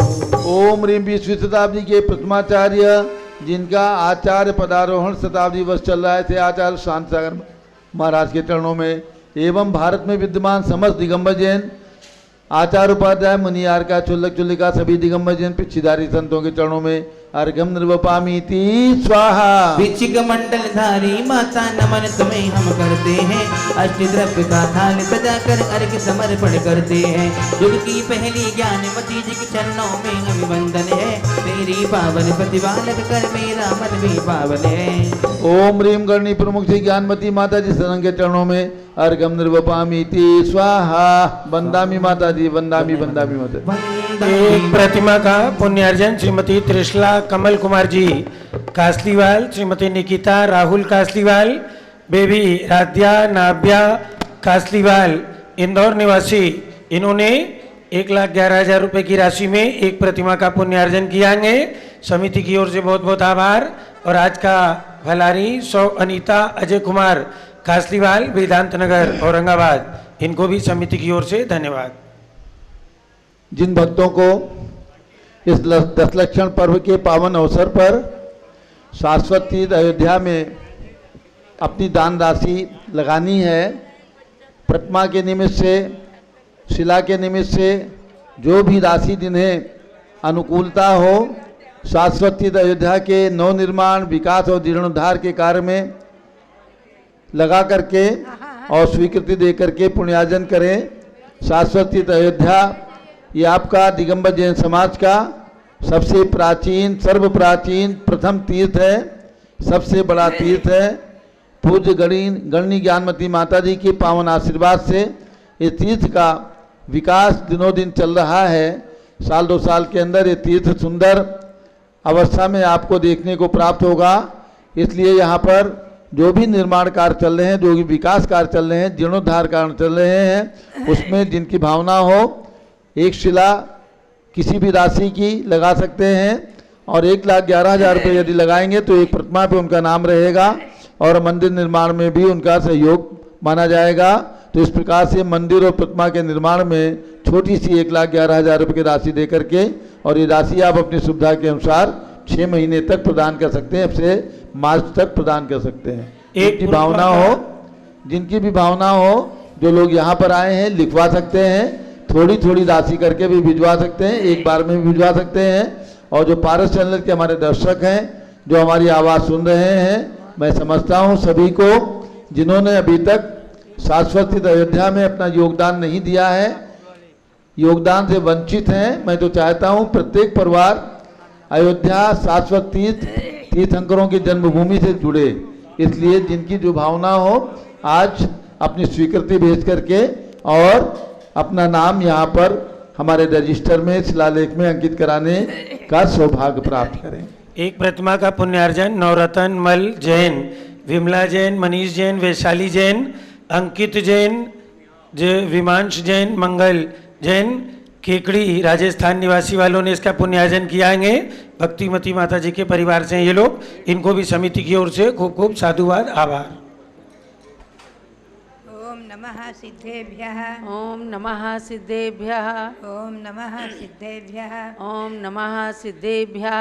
ओम ह्रीं 20वीं शताब्दी के प्रथमाचार्य जिनका आचार्य पदारोहण शताब्दी वर्ष चल रहा है थे आचार्य शांत सागर महाराज के चरणों में एवं भारत में विद्यमान समस्त दिगंबर जैन आचार्य उपाध्याय मुनियार का चुल्लक चुल्लिका सभी दिगंबर जन पिछीधारी संतों के चरणों में अर्घ्यम निर्वपामीति स्वाहा। वृश्चिक मंडल धारी माता नमन तुम्हें हम करते हैं, अष्ट द्रव्य का थाल सजा कर अर्घ्य समर्पण करते हैं। युग की पहली ज्ञानमती जी के चरणों में अभिवंदन है, तेरी पावन प्रतिपालक कर मेरा मन भी पावन है। ओम ह्रीम गणी प्रमुख श्री ज्ञानमती माता जी शरण के चरणों में अर्घ्यम निर्वपामीति स्वाहा। वंदामी माता जी, वंदामी वंदामी माता। एक प्रतिमा का पुण्यार्जन श्रीमती त्रिशला कमल कुमार जी कासलीवाल, श्रीमती निकिता राहुल कासलीवाल, बेबी राध्या नाभ्या कासलीवाल, इंदौर निवासी। इन्होंने 1,11,000 रुपए की राशि में एक प्रतिमा का पुण्यार्जन किया है। समिति की ओर से बहुत बहुत आभार। और आज का भलारी सौ अनीता अजय कुमार कासलीवाल, वेदांत नगर औरंगाबाद, इनको भी समिति की ओर से धन्यवाद। जिन भक्तों को इस दशलक्षण पर्व के पावन अवसर पर शाश्वत तीर्थ अयोध्या में अपनी दान राशि लगानी है, प्रतिमा के निमित्त से, शिला के निमित्त से, जो भी राशि जिन्हें अनुकूलता हो, शाश्वत तीर्थ अयोध्या के नवनिर्माण, विकास और जीर्णोद्धार के कार्य में लगा करके और स्वीकृति दे करके पुण्यार्जन करें। शाश्वत तीर्थ अयोध्या ये आपका दिगंबर जैन समाज का सबसे प्राचीन, सर्व प्राचीन प्रथम तीर्थ है, सबसे बड़ा तीर्थ है। पूज्य गणनी ज्ञानमती माता जी के पावन आशीर्वाद से ये तीर्थ का विकास दिनों दिन चल रहा है। साल 2 साल के अंदर ये तीर्थ सुंदर अवस्था में आपको देखने को प्राप्त होगा। इसलिए यहाँ पर जो भी निर्माण कार्य चल रहे हैं, जो भी विकास कार्य चल रहे हैं, जीर्णोद्धार कार्य चल रहे हैं, उसमें जिनकी भावना हो, एक शिला किसी भी राशि की लगा सकते हैं। और 1,11,000 रुपये यदि लगाएंगे तो एक प्रतिमा पे उनका नाम रहेगा और मंदिर निर्माण में भी उनका सहयोग माना जाएगा। तो इस प्रकार से मंदिर और प्रतिमा के निर्माण में छोटी सी 1,11,000 रुपये की राशि दे करके, और ये राशि आप अपनी सुविधा के अनुसार 6 महीने तक प्रदान कर सकते हैं, से मार्च तक प्रदान कर सकते हैं। जिनकी भावना हो, जिनकी भी भावना हो, जो लोग यहाँ पर आए हैं लिखवा सकते हैं, थोड़ी थोड़ी राशि करके भी भिजवा सकते हैं, एक बार में भी भिजवा सकते हैं। और जो पारस चैनल के हमारे दर्शक हैं, जो हमारी आवाज़ सुन रहे हैं, मैं समझता हूँ सभी को जिन्होंने अभी तक शाश्वत तीर्थ अयोध्या में अपना योगदान नहीं दिया है, योगदान से वंचित हैं, मैं तो चाहता हूँ प्रत्येक परिवार अयोध्या शाश्वत तीर्थंकरों की जन्मभूमि से जुड़े। इसलिए जिनकी जो भावना हो, आज अपनी स्वीकृति भेज करके और अपना नाम यहाँ पर हमारे रजिस्टर में, शिलालेख में अंकित कराने का सौभाग्य प्राप्त करें। एक प्रतिमा का पुण्यार्जन नवरतन मल जैन, विमला जैन, मनीष जैन, वैशाली जैन, अंकित जैन, विमांश जैन, मंगल जैन, केकड़ी राजस्थान निवासी वालों ने इसका पुण्यार्जन किया है। भक्तिमती माता जी के परिवार से हैं ये लोग, इनको भी समिति की ओर से खूब खूब साधुवाद, आभार। ओम नमः सिद्धेभ्यः। ओम नमः सिद्धेभ्यः। ओम नमः सिद्धेभ्यः। ओम नमः सिद्धेभ्यः।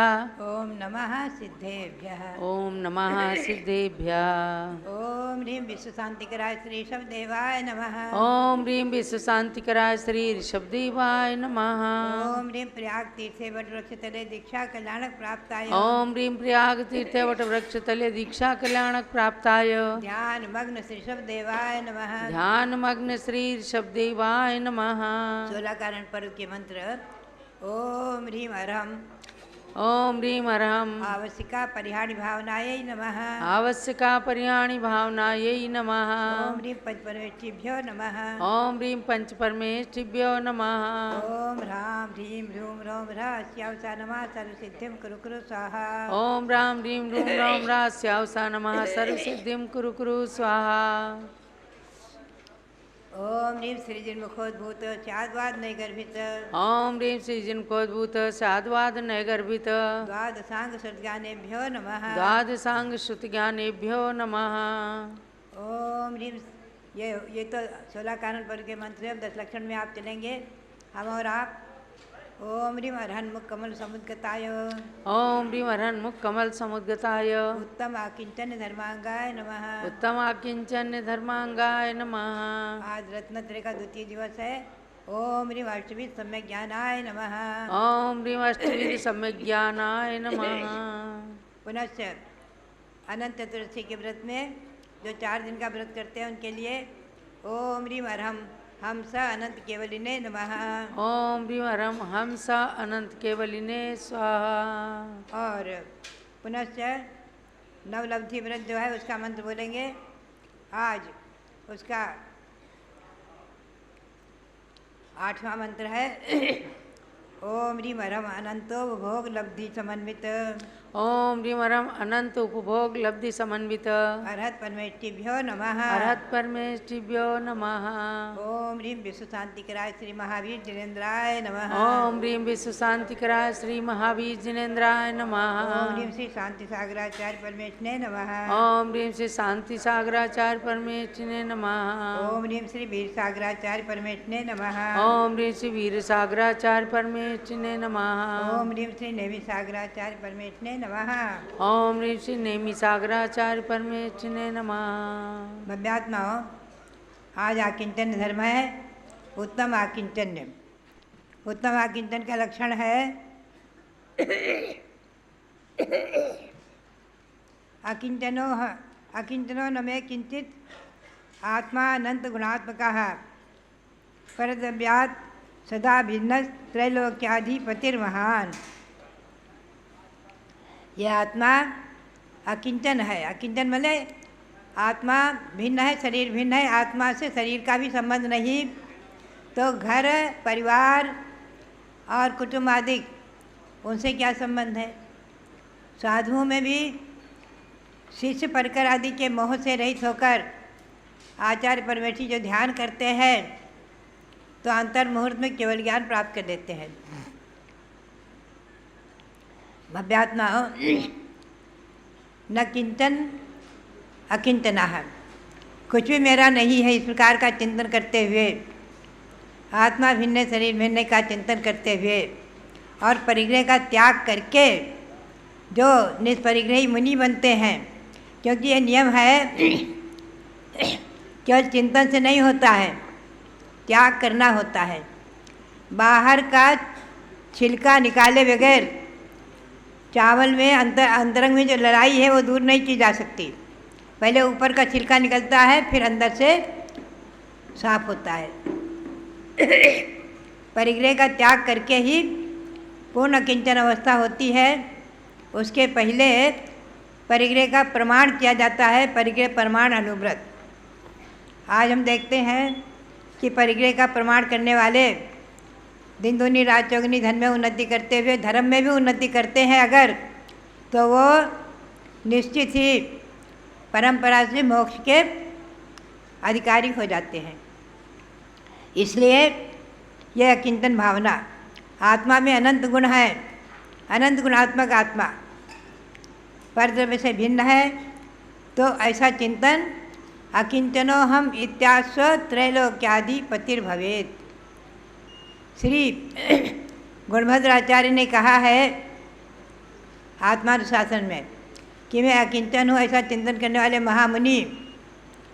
ओम नमः सिद्धेभ्यः। ओम नमः सिद्धेभ्यः। ओम ह्रीं विश्व शांतिकराय श्री ऋषभदेवाय नमः। ओम ह्रीं विश्व शांतिकराय श्री ऋषभदेवाय नमः। ओम ह्रीं प्रयाग तीर्थे वट वृक्ष तले दीक्षा कल्याणक प्राप्ताय। ओम ह्रीं प्रयाग तीर्थे वट वृक्ष तले दीक्षा कल्याणक प्राप्ताय। ध्यान मग्न श्री ऋषभदेवाय नमः। ध्यान मग्न श्री ऋषभदेवाय नमः। 16 कारण पर्व के मंत्र। ओम ह्रीं अरहम। ओम ह्रीं अरहम। आवश्यका परिहारी भावनायै नमः। आवश्यका परिहारी भावनायै नमः। ओम ह्रीं पंचपरमेष्ठिभ्यो नमः। ओम ह्रीं पंचपरमेष्ठिभ्यो नमः। ओम ह्रां ह्रीं ह्रूं ह्रौं ह्रास्यावसा नमः सर्वसिद्धिं कुरु कुरु स्वाहा। ओम राम ह्रीं ह्रूं ह्रौं ह्रास्यावसा नमः सर्वसिद्धिं कुरु कुरु स्वाहा। ओम ह्रीं श्रीजिन्मुखोद्भूत चाद्वाद नैगर्भित। ओम ह्रीं श्रीजिन्मुखोद्भूत साद्वाद नैगर्भित। द्वादशांग सद्ज्ञानेभ्यो नमः। द्वादशांग श्रुतिज्ञानेभ्यो नमः। ओम ह्रीं ये तो 16 कारण पर्व के मंत्र हैं। 10 लक्षण में आप चलेंगे, हम और आप। ओम ह्रीं अरहन्मुख कमल समुद्गताय। ओम ह्रीं अरहन्मुख कमल समुद्गताय। उत्तम आकिंचन धर्मांगाय नमः। उत्तम आकिंचन धर्मांगाय नमः। आज रत्नत्रय का द्वितीय दिवस है। ओम ह्रीं अष्टविध सम्यक ज्ञानाय नमः। ओम ह्रीं अष्टविध सम्यक ज्ञानाय नमः। पुनश्च अनंत चतुर्दशी के व्रत में जो 4 दिन का व्रत करते हैं उनके लिए ओम ह्रीं अरहम हंस अनंत केवलिने नमः। ओम ह्रीं अरहम हंस अनंत केवलिने स्वाहा। और पुनश्च नवलब्धि व्रत जो है उसका मंत्र बोलेंगे। आज उसका 8वां मंत्र है ओम ह्रीं अरहम अनंतो भोग लब्धि समन्वित। ओम ह्रीं अरहम अनंत उपभोग लब्धि समन्वित। अरहत परमेष्टिभ्यो नमः। अरहत परमेष्टिभ्यो नमः। ओम ह्रीं विश्व शांतिकराय श्री महावीर जिनेन्द्राय नमः। ओम ह्रीं विश्व शांतिकराय श्री महावीर जिनेन्द्राय नमः। ओम ह्रीं श्री शांति सागराचार्य परमेष्ठिने नमः। ओम ह्रीं श्री शांति सागराचार्य परमेष्ठिने नमः। ओम ह्रीं श्री वीर सागराचार्य परमेष्ठिने नमः। ओम ह्रीं श्री वीर सागराचार्य परमेष्ठिने नमः। ओम ह्रीं श्री नेमि सागराचार्य परमेष्ठिने नमः। ओम ह्रीं श्री नेमि सागराचार्य परमेष्ठिने नमः। भव्यात्माओं, आज आकिंचन धर्म है उत्तम आकिंचन्य। उत्तम आकिंचन का लक्षण है अकिंचनो न मे किंचित आत्मा अनंत गुणात्मकः परद्रव्यात् सदा भिन्न त्रैलोक्याधिपतिर्महान। यह आत्मा अकिंचन है। अकिंचन मतलब आत्मा भिन्न है, शरीर भिन्न है। आत्मा से शरीर का भी संबंध नहीं, तो घर परिवार और कुटुंब आदि उनसे क्या संबंध है। साधुओं में भी शिष्य परकर आदि के मोह से रहित होकर आचार्य परमेष्ठी जो ध्यान करते हैं तो अंतर मुहूर्त में केवल ज्ञान प्राप्त कर लेते हैं। भव्यात्मा न किंचन अकिंचना है, कुछ भी मेरा नहीं है, इस प्रकार का चिंतन करते हुए आत्मा भिन्न शरीर भिन्न का चिंतन करते हुए और परिग्रह का त्याग करके जो निष्परिग्रही मुनि बनते हैं, क्योंकि ये नियम है केवल चिंतन से नहीं होता है, त्याग करना होता है। बाहर का छिलका निकाले बगैर चावल में अंतरंग में जो लड़ाई है वो दूर नहीं की जा सकती। पहले ऊपर का छिलका निकलता है, फिर अंदर से साफ होता है। परिग्रह का त्याग करके ही पूर्ण किंचन अवस्था होती है। उसके पहले परिग्रह का प्रमाण किया जाता है, परिग्रह प्रमाण अनुव्रत। आज हम देखते हैं कि परिग्रह का प्रमाण करने वाले दिन दूनी रात चौगुनी धन में उन्नति करते हुए धर्म में भी उन्नति करते हैं अगर, तो वो निश्चित ही परंपरा से मोक्ष के अधिकारी हो जाते हैं। इसलिए यह अकिंचन भावना, आत्मा में अनंत गुण है, अनंत गुणात्मक आत्मा परद्रव्य से भिन्न है, तो ऐसा चिंतन अकिंचनो हम इत्यास्व त्रैलोक्याधिपतिर्भवेत्। श्री गुणभद्राचार्य ने कहा है आत्मानुशासन में कि मैं अकिंचन हूँ, ऐसा चिंतन करने वाले महामुनि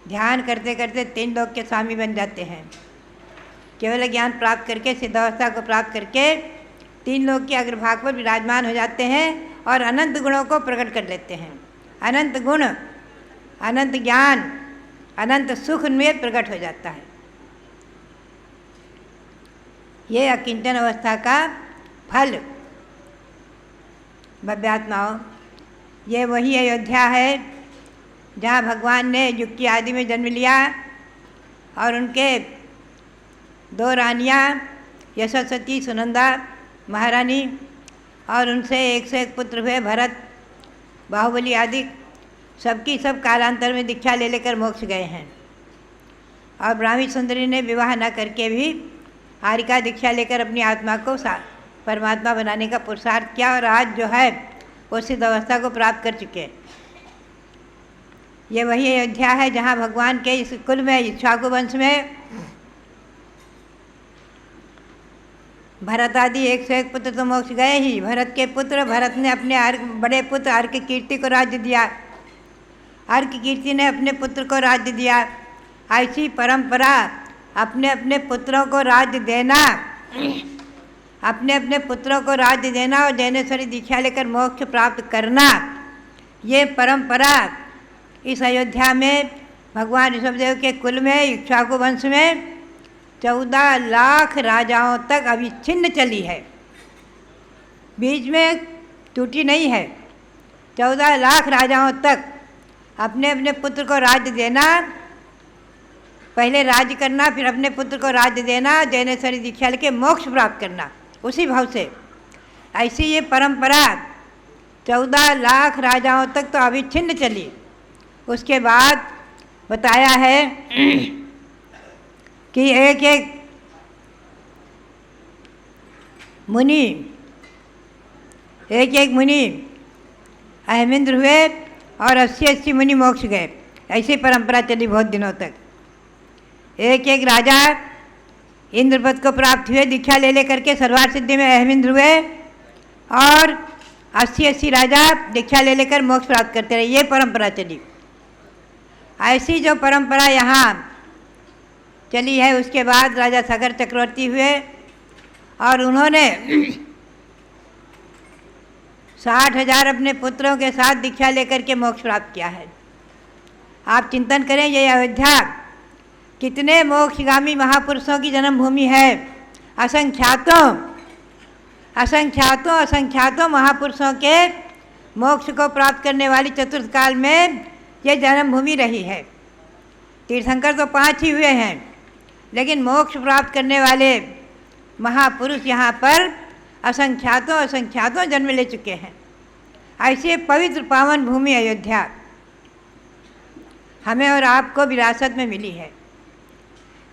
ध्यान करते करते 3 लोक के स्वामी बन जाते हैं। केवल ज्ञान प्राप्त करके सिद्धावस्था को प्राप्त करके 3 लोक के अग्रभाग पर विराजमान हो जाते हैं और अनंत गुणों को प्रकट कर लेते हैं। अनंत गुण, अनंत ज्ञान, अनंत सुख उनमें प्रकट हो जाता है। ये अकिंचन अवस्था का फल। भव्यात्माओं, ये वही अयोध्या है जहाँ भगवान ने युक्ति आदि में जन्म लिया और उनके 2 रानियाँ यशस्वती, सुनंदा महारानी, और उनसे 1 से 1 पुत्र हुए, भरत, बाहुबली आदि। सबकी सब कालांतर में दीक्षा ले लेकर मोक्ष गए हैं। और ब्राह्मी सुंदरी ने विवाह न करके भी हारिका दीक्षा लेकर अपनी आत्मा को परमात्मा बनाने का पुरुषार्थ किया और आज जो है वो सिद्ध अवस्था को प्राप्त कर चुके। ये वही अयोध्या है जहाँ भगवान के इस कुल में, इक्ष्वाकु वंश में भरत आदि 1 से 1 पुत्र तो मोक्ष गए ही। भरत के पुत्र, भरत ने अपने बड़े पुत्र अर्क कीर्ति को राज्य दिया, अर्क कीर्ति ने अपने पुत्र को राज्य दिया। ऐसी परंपरा अपने अपने पुत्रों को राज्य देना, अपने अपने पुत्रों को राज्य देना और जैनेश्वरी दीक्षा लेकर मोक्ष प्राप्त करना, ये परंपरा इस अयोध्या में भगवान ऋषभदेव के कुल में, इक्ष्वाकु वंश में 14 लाख राजाओं तक अविच्छिन्न चली है, बीच में टूटी नहीं है। 14 लाख राजाओं तक अपने अपने पुत्र को राज्य देना, पहले राज्य करना, फिर अपने पुत्र को राज्य देना, जैनेश्वरी दीक्षा लेके मोक्ष प्राप्त करना, उसी भाव से। ऐसी ये परंपरा 14 लाख राजाओं तक तो अविच्छिन्न चली। उसके बाद बताया है कि एक एक मुनि अहमिंद्र हुए और 80-80 मुनि मोक्ष गए। ऐसी परंपरा चली बहुत दिनों तक। एक एक राजा इंद्रपद को प्राप्त हुए, दीक्षा ले करके सर्वार्थ सिद्धि में अहमिंद्र हुए और 80-80 राजा दीक्षा ले लेकर मोक्ष प्राप्त करते रहे। ये परंपरा चली। ऐसी जो परंपरा यहाँ चली है, उसके बाद राजा सागर चक्रवर्ती हुए और उन्होंने 60,000 अपने पुत्रों के साथ दीक्षा लेकर के मोक्ष प्राप्त किया है। आप चिंतन करें, ये अयोध्या कितने मोक्षगामी महापुरुषों की जन्मभूमि है। असंख्यातों महापुरुषों के मोक्ष को प्राप्त करने वाली चतुर्थ काल में ये जन्मभूमि रही है। तीर्थंकर तो 5 ही हुए हैं, लेकिन मोक्ष प्राप्त करने वाले महापुरुष यहाँ पर असंख्यातों जन्म ले चुके हैं। ऐसे पवित्र पावन भूमि अयोध्या हमें और आपको विरासत में मिली है।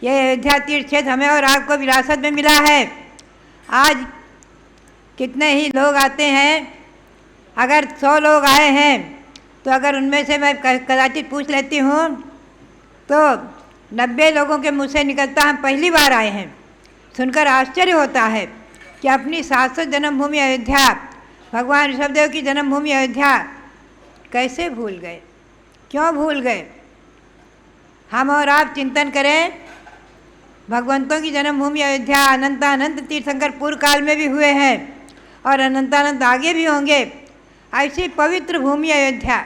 ये अयोध्या तीर्थ क्षेत्र हमें और आपको विरासत में मिला है। आज कितने ही लोग आते हैं, अगर 100 लोग आए हैं तो अगर उनमें से मैं कदाचित पूछ लेती हूँ तो 90 लोगों के मुँह से निकलता हम पहली बार आए हैं। सुनकर आश्चर्य होता है कि अपनी शाश्वत जन्मभूमि अयोध्या, भगवान ऋषभदेव की जन्मभूमि अयोध्या कैसे भूल गए, क्यों भूल गए। हम और आप चिंतन करें, भगवंतों की जन्मभूमि अयोध्या अनंत तीर्थंकर पूर्व काल में भी हुए हैं और अनंत आगे भी होंगे। ऐसी पवित्र भूमि अयोध्या,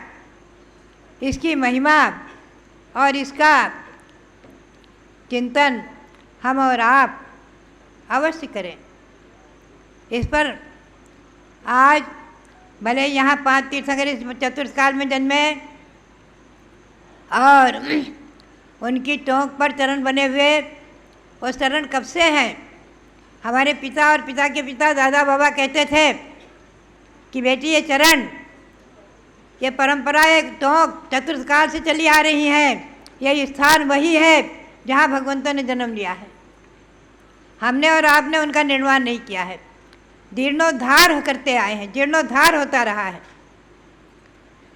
इसकी महिमा और इसका चिंतन हम और आप अवश्य करें। इस पर आज भले यहाँ 5 तीर्थंकर इस चतुर्थ काल में जन्मे और उनकी टोंक पर चरण बने हुए, वो चरण कब से हैं। हमारे पिता और पिता के पिता दादा बाबा कहते थे कि बेटी ये चरण, ये परंपरा एक टोंक चतुर्थ काल से चली आ रही है। ये स्थान वही है जहाँ भगवंतों ने जन्म लिया है। हमने और आपने उनका निर्माण नहीं किया है, जीर्णोद्धार करते आए हैं, जीर्णोद्धार होता रहा है।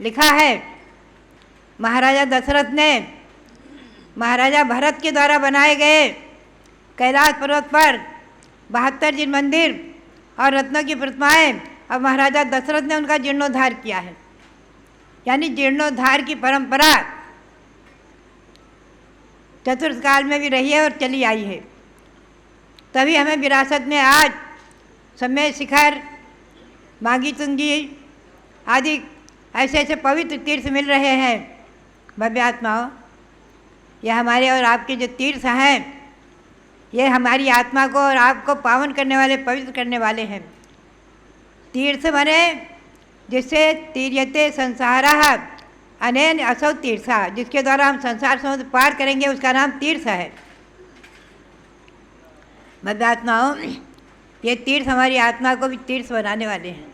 लिखा है महाराजा दशरथ ने महाराजा भरत के द्वारा बनाए गए कैलाश पर्वत पर 72 जिन मंदिर और रत्नों की प्रतिमाएं, अब महाराजा दशरथ ने उनका जीर्णोद्धार किया है। यानी जीर्णोद्धार की परंपरा चतुर्थ काल में भी रही है और चली आई है। तभी हमें विरासत में आज समय शिखर, मांगी तुंगी आदि ऐसे ऐसे पवित्र तीर्थ मिल रहे हैं। भव्य आत्माओं, यह हमारे और आपके जो तीर्थ हैं, ये हमारी आत्मा को और आपको पावन करने वाले, पवित्र करने वाले हैं। तीर्थ बने जिससे तीर्यते संसारः अनेन असौ तीर्था, जिसके द्वारा हम संसार समुद्र पार करेंगे, उसका नाम तीर्थ है। भद्रात्माओं, ये तीर्थ हमारी आत्मा को भी तीर्थ बनाने वाले हैं।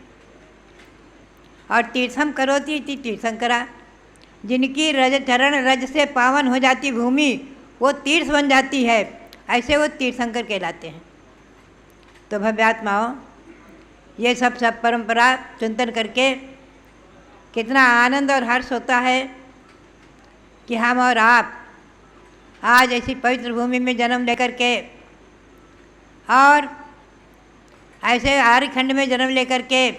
और तीर्थम करोति इति तीर्थंकरा, जिनकी चरण रज से पावन हो जाती भूमि वो तीर्थ बन जाती है, ऐसे वो तीर्थंकर कहलाते हैं। तो भव्यात्माओं, ये सब परंपरा चिंतन करके कितना आनंद और हर्ष होता है कि हम और आप आज ऐसी पवित्र भूमि में जन्म लेकर के और ऐसे आर्यखंड में जन्म लेकर के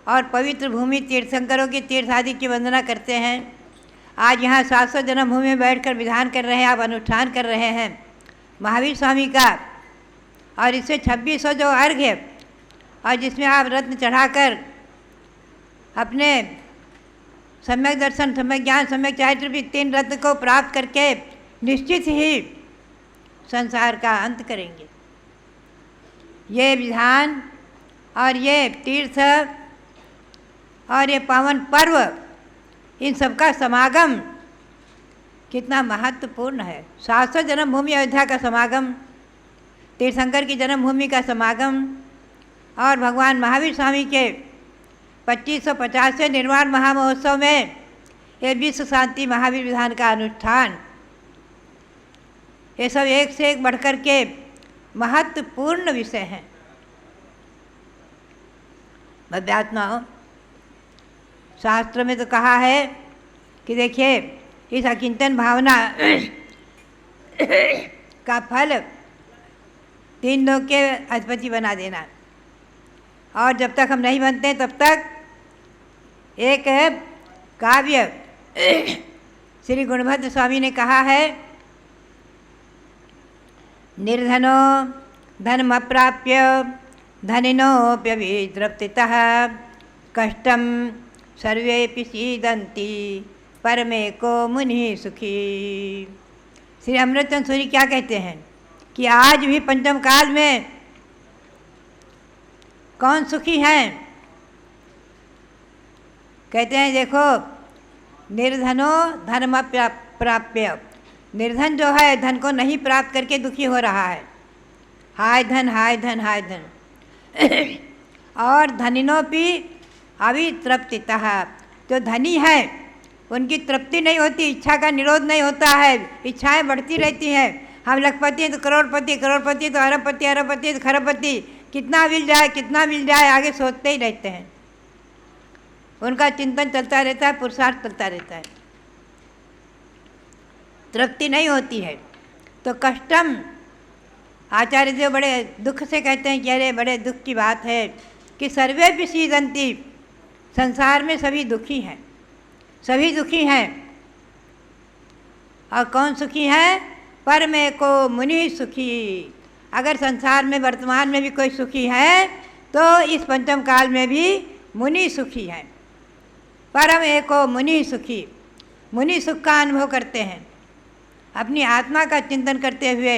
और पवित्र भूमि तीर्थंकरों की तीर्थ आदि की वंदना करते हैं। आज यहाँ 700 जन्मभूमि में बैठकर विधान कर रहे हैं, आप अनुष्ठान कर रहे हैं। महावीर स्वामी का, और इससे 2600 जो अर्घ्य है, और जिसमें आप रत्न चढ़ाकर अपने सम्यक दर्शन, सम्यक ज्ञान, सम्यक चारित्र्य 3 रत्न को प्राप्त करके निश्चित ही संसार का अंत करेंगे। ये विधान और ये तीर्थ और ये पावन पर्व, इन सबका समागम कितना महत्वपूर्ण है। शाश्वत जन्मभूमि अयोध्या का समागम, तीर्थंकर की जन्मभूमि का समागम, और भगवान महावीर स्वामी के 2550वें निर्वाण महामहोत्सव में ये विश्व शांति महावीर विधान का अनुष्ठान, ये सब एक से एक बढ़कर के महत्वपूर्ण विषय हैं। भव्यात्माओं, शास्त्र में तो कहा है कि देखिए इस अकिंचन भावना का फल 3 लोग के अधिपति बना देना, और जब तक हम नहीं बनते तब तक एक काव्य श्री गुणभद्र स्वामी ने कहा है, निर्धनो धनमप्राप्य धनिनोऽप्यभितृप्तितः कष्टं सर्वेऽपि सीदन्ति परमेको मुनिः सुखी। श्री अमृतचंद सूरी क्या कहते हैं कि आज भी पंचम काल में कौन सुखी हैं? कहते हैं देखो, निर्धनो धनमप्राप्य, निर्धन जो है धन को नहीं प्राप्त करके दुखी हो रहा है, हाय धन हाय धन हाय धन। और धनिनोपि अभितृप्तितः, जो धनी है उनकी तृप्ति नहीं होती, इच्छा का निरोध नहीं होता है, इच्छाएं बढ़ती रहती हैं। हम लखपति हैं तो करोड़पति, करोड़पति तो अरबपति, अरबपति तो खरबपति, कितना मिल जाए कितना मिल जाए, आगे सोचते ही रहते हैं। उनका चिंतन चलता रहता है, पुरुषार्थ चलता रहता है, तृप्ति नहीं होती है। तो कष्टम, आचार्य देव बड़े दुख से कहते हैं कि अरे बड़े दुख की बात है कि सर्वे भी सीदंती, संसार में सभी दुखी हैं, सभी दुखी हैं। और कौन सुखी है? परमेको मुनि सुखी। अगर संसार में वर्तमान में भी कोई सुखी है तो इस पंचम काल में भी मुनि सुखी हैं। परम एको मुनि सुखी, मुनि सुख का अनुभव करते हैं, अपनी आत्मा का चिंतन करते हुए।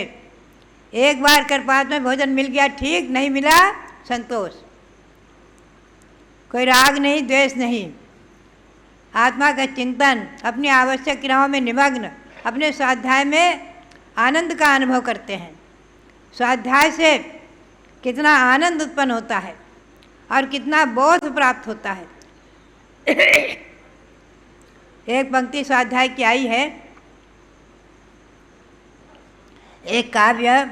एक बार करपात में भोजन मिल गया ठीक, नहीं मिला संतोष, कोई राग नहीं द्वेष नहीं, आत्मा का चिंतन, अपनी आवश्यक क्रियाओं में निमग्न, अपने स्वाध्याय में आनंद का अनुभव करते हैं। स्वाध्याय से कितना आनंद उत्पन्न होता है और कितना बोध प्राप्त होता है। एक पंक्ति स्वाध्याय की आई है, एक काव्य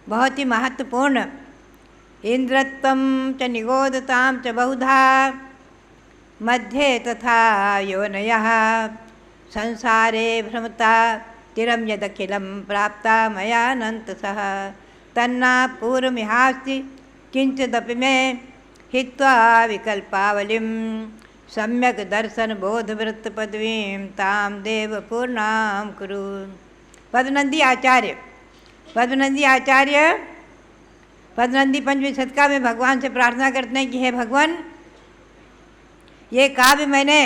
बहुत ही महत्वपूर्ण, इंद्रत्वं च निगोदतां च बहुधा मध्ये तथा योनयः संसारे भ्रमता तिरं यदखिलं प्राप्ता मयानन्तसः तन्ना पूर्वमिहास्ति किंचिदपि मे हित्वा विकल्पावलिं सम्यक दर्शन बोधवृत्त पदवीं ताम देव पूर्णां कुरु। पद्मनंदी आचार्य, पद्मनंदी आचार्य पद्मनंदी पंचमी शतका में भगवान से प्रार्थना करते हैं कि हे भगवान, ये काव्य मैंने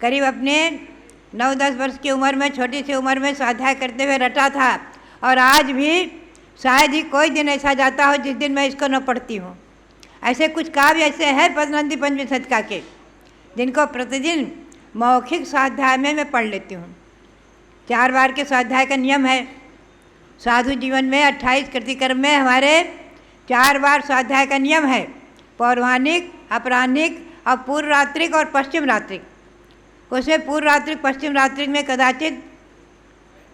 करीब अपने 9-10 वर्ष की उम्र में, छोटी सी उम्र में स्वाध्याय करते हुए रटा था, और आज भी शायद ही कोई दिन ऐसा जाता हो जिस दिन मैं इसको न पढ़ती हूँ। ऐसे कुछ काव्य ऐसे हैं पद्मनंदी पंचमी शतका के, जिनको प्रतिदिन मौखिक स्वाध्याय में मैं पढ़ लेती हूँ। 4 बार के स्वाध्याय का नियम है। साधु जीवन में 28 कृतिकर्म में हमारे 4 बार स्वाध्याय का नियम है, पौर्वानिक, अपराह्निक और पूर्व रात्रिक और पश्चिम रात्रिक। उसमें पूर्व रात्रिक पश्चिम रात्रिक में कदाचित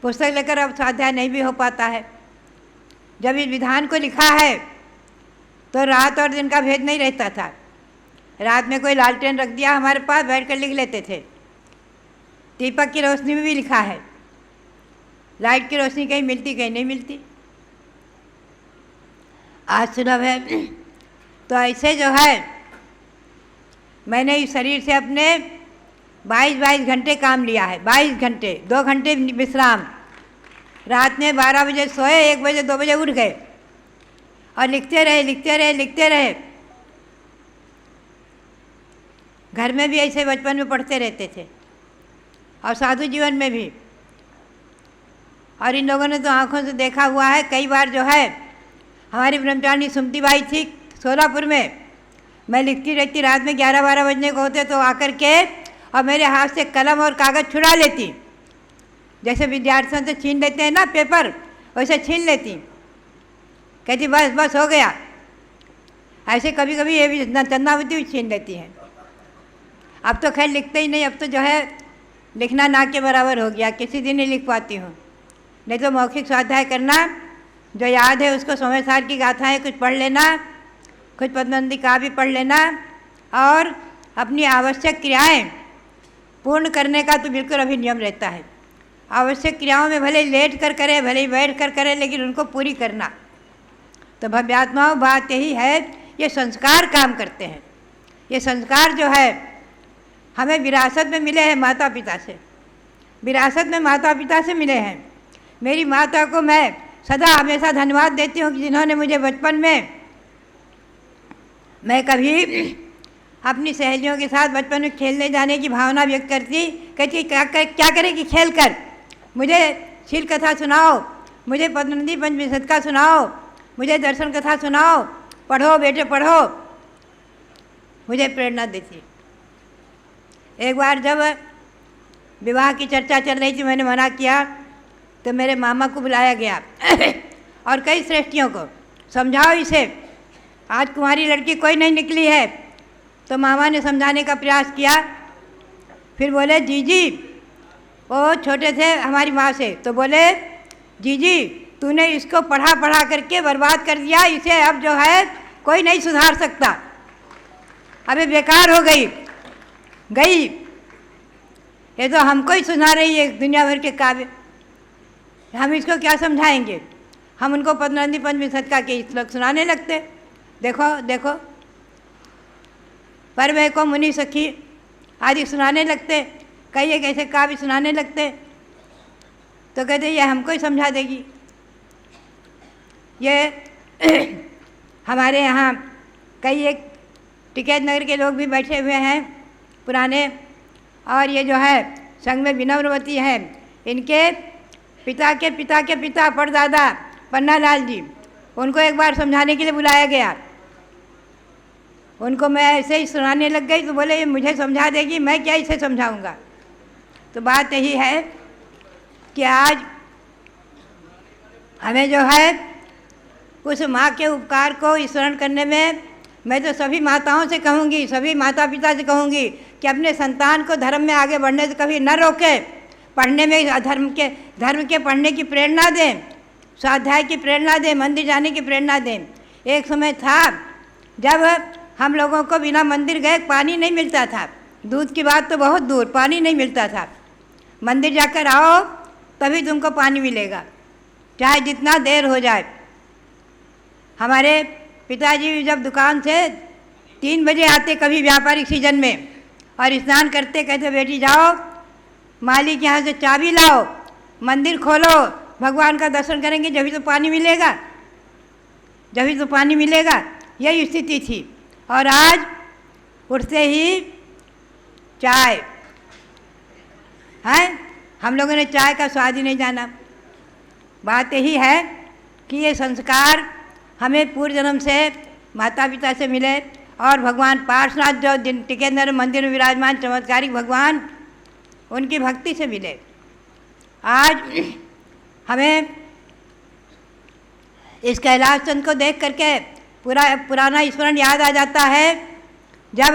पुस्तक लेकर अब स्वाध्याय नहीं भी हो पाता है। जब इस विधान को लिखा है तो रात और दिन का भेद नहीं रहता था। रात में कोई लालटेन रख दिया हमारे पास, बैठ कर लिख लेते थे। दीपक की रोशनी में भी लिखा है, लाइट की रोशनी कहीं मिलती कहीं नहीं मिलती। आज सुलभ है। तो ऐसे जो है मैंने इस शरीर से अपने 22 घंटे काम लिया है, 22 घंटे, 2 घंटे विश्राम, रात में 12 बजे सोए, 1 बजे 2 बजे उठ गए और लिखते रहे लिखते रहे लिखते रहे। घर में भी ऐसे बचपन में पढ़ते रहते थे और साधु जीवन में भी। और इन लोगों ने तो आंखों से देखा हुआ है। कई बार जो है हमारी ब्रह्मचारिणी सुमती बाई थी सोलापुर में, मैं लिखती रहती, रात में 11-12 बजने को होते तो आकर के और मेरे हाथ से कलम और कागज़ छुड़ा लेती, जैसे विद्यार्थियों से छीन लेते हैं ना पेपर, वैसे छीन लेती। कहती बस बस हो गया। ऐसे कभी कभी ये भी चंद्रावती भी छीन लेती हैं। अब तो खैर लिखते ही नहीं, अब तो जो है लिखना ना के बराबर हो गया, किसी दिन ही लिख पाती हूँ। नहीं तो मौखिक स्वाध्याय करना, जो याद है उसको समय सार की गाथाएँ कुछ पढ़ लेना, कुछ पद्मावती का भी पढ़ लेना, और अपनी आवश्यक क्रियाएं पूर्ण करने का तो बिल्कुल अभी नियम रहता है। आवश्यक क्रियाओं में भले लेट कर करे, भले ही बैठ कर करे, लेकिन उनको पूरी करना। तो भव्यात्माओं बात यही है, ये संस्कार काम करते हैं। ये संस्कार जो है हमें विरासत में मिले हैं माता पिता से, विरासत में माता पिता से मिले हैं। मेरी माता को मैं सदा हमेशा धन्यवाद देती हूँ कि जिन्होंने मुझे बचपन में, मैं कभी अपनी सहेलियों के साथ बचपन में खेलने जाने की भावना व्यक्त करती, कहती क्या करेगी खेल कर, मुझे शील कथा सुनाओ, मुझे पद्मावती पंचविंशति सुनाओ, मुझे दर्शन कथा सुनाओ, पढ़ो बेटे पढ़ो, मुझे प्रेरणा देती। एक बार जब विवाह की चर्चा चल रही थी, मैंने मना किया, तो मेरे मामा को बुलाया गया और कई श्रेष्ठियों को, समझाओ इसे, आज कुंवारी लड़की कोई नहीं निकली है। तो मामा ने समझाने का प्रयास किया, फिर बोले जीजी, वो छोटे थे हमारी माँ से, तो बोले जीजी तूने इसको पढ़ा पढ़ा करके बर्बाद कर दिया, इसे अब जो है कोई नहीं सुधार सकता, अबे बेकार हो गई, ये तो हमको ही सुना रही है दुनिया भर के काव्य, हम इसको क्या समझाएंगे। हम उनको पद्मावती पंचविंशति के श्लोक सुनाने लगते, देखो देखो परवे को मुनि सखी आदि सुनाने लगते, कई एक ऐसे काव्य सुनाने लगते। तो कहते ये हमको ही समझा देगी। ये हमारे यहाँ कई एक टिकैत नगर के लोग भी बैठे हुए हैं पुराने, और ये जो है संग में विनम्रवती हैं, इनके पिता के पिता के पिता परदादा पन्नालाल जी, उनको एक बार समझाने के लिए बुलाया गया। उनको मैं ऐसे ही सुनाने लग गई, तो बोले ये मुझे समझा देगी, मैं क्या इसे समझाऊंगा। तो बात यही है कि आज हमें जो है उस माँ के उपकार को स्मरण करने में, मैं तो सभी माताओं से कहूँगी, सभी माता पिता से कहूँगी कि अपने संतान को धर्म में आगे बढ़ने से कभी न रोके, पढ़ने में धर्म के पढ़ने की प्रेरणा दें, स्वाध्याय की प्रेरणा दें, मंदिर जाने की प्रेरणा दें। एक समय था जब हम लोगों को बिना मंदिर गए पानी नहीं मिलता था, दूध की बात तो बहुत दूर, पानी नहीं मिलता था। मंदिर जाकर आओ तभी तुमको पानी मिलेगा, चाहे जितना देर हो जाए। हमारे पिताजी जब दुकान से 3 बजे आते कभी व्यापारिक सीजन में, और स्नान करते कहते बेटी जाओ मालिक यहाँ से चाबी लाओ, मंदिर खोलो, भगवान का दर्शन करेंगे जभी तो पानी मिलेगा, जभी तो पानी मिलेगा। यही स्थिति थी। और आज उठते ही चाय है, हम लोगों ने चाय का स्वाद ही नहीं जाना। बात यही है कि ये संस्कार हमें पूर्व जन्म से माता पिता से मिले, और भगवान पार्श्वनाथ जो टिकेंद्र मंदिर में विराजमान चमत्कारिक भगवान, उनकी भक्ति से मिले। आज हमें इस कैलाश चंद को देख करके पुराना स्मरण याद आ जाता है। जब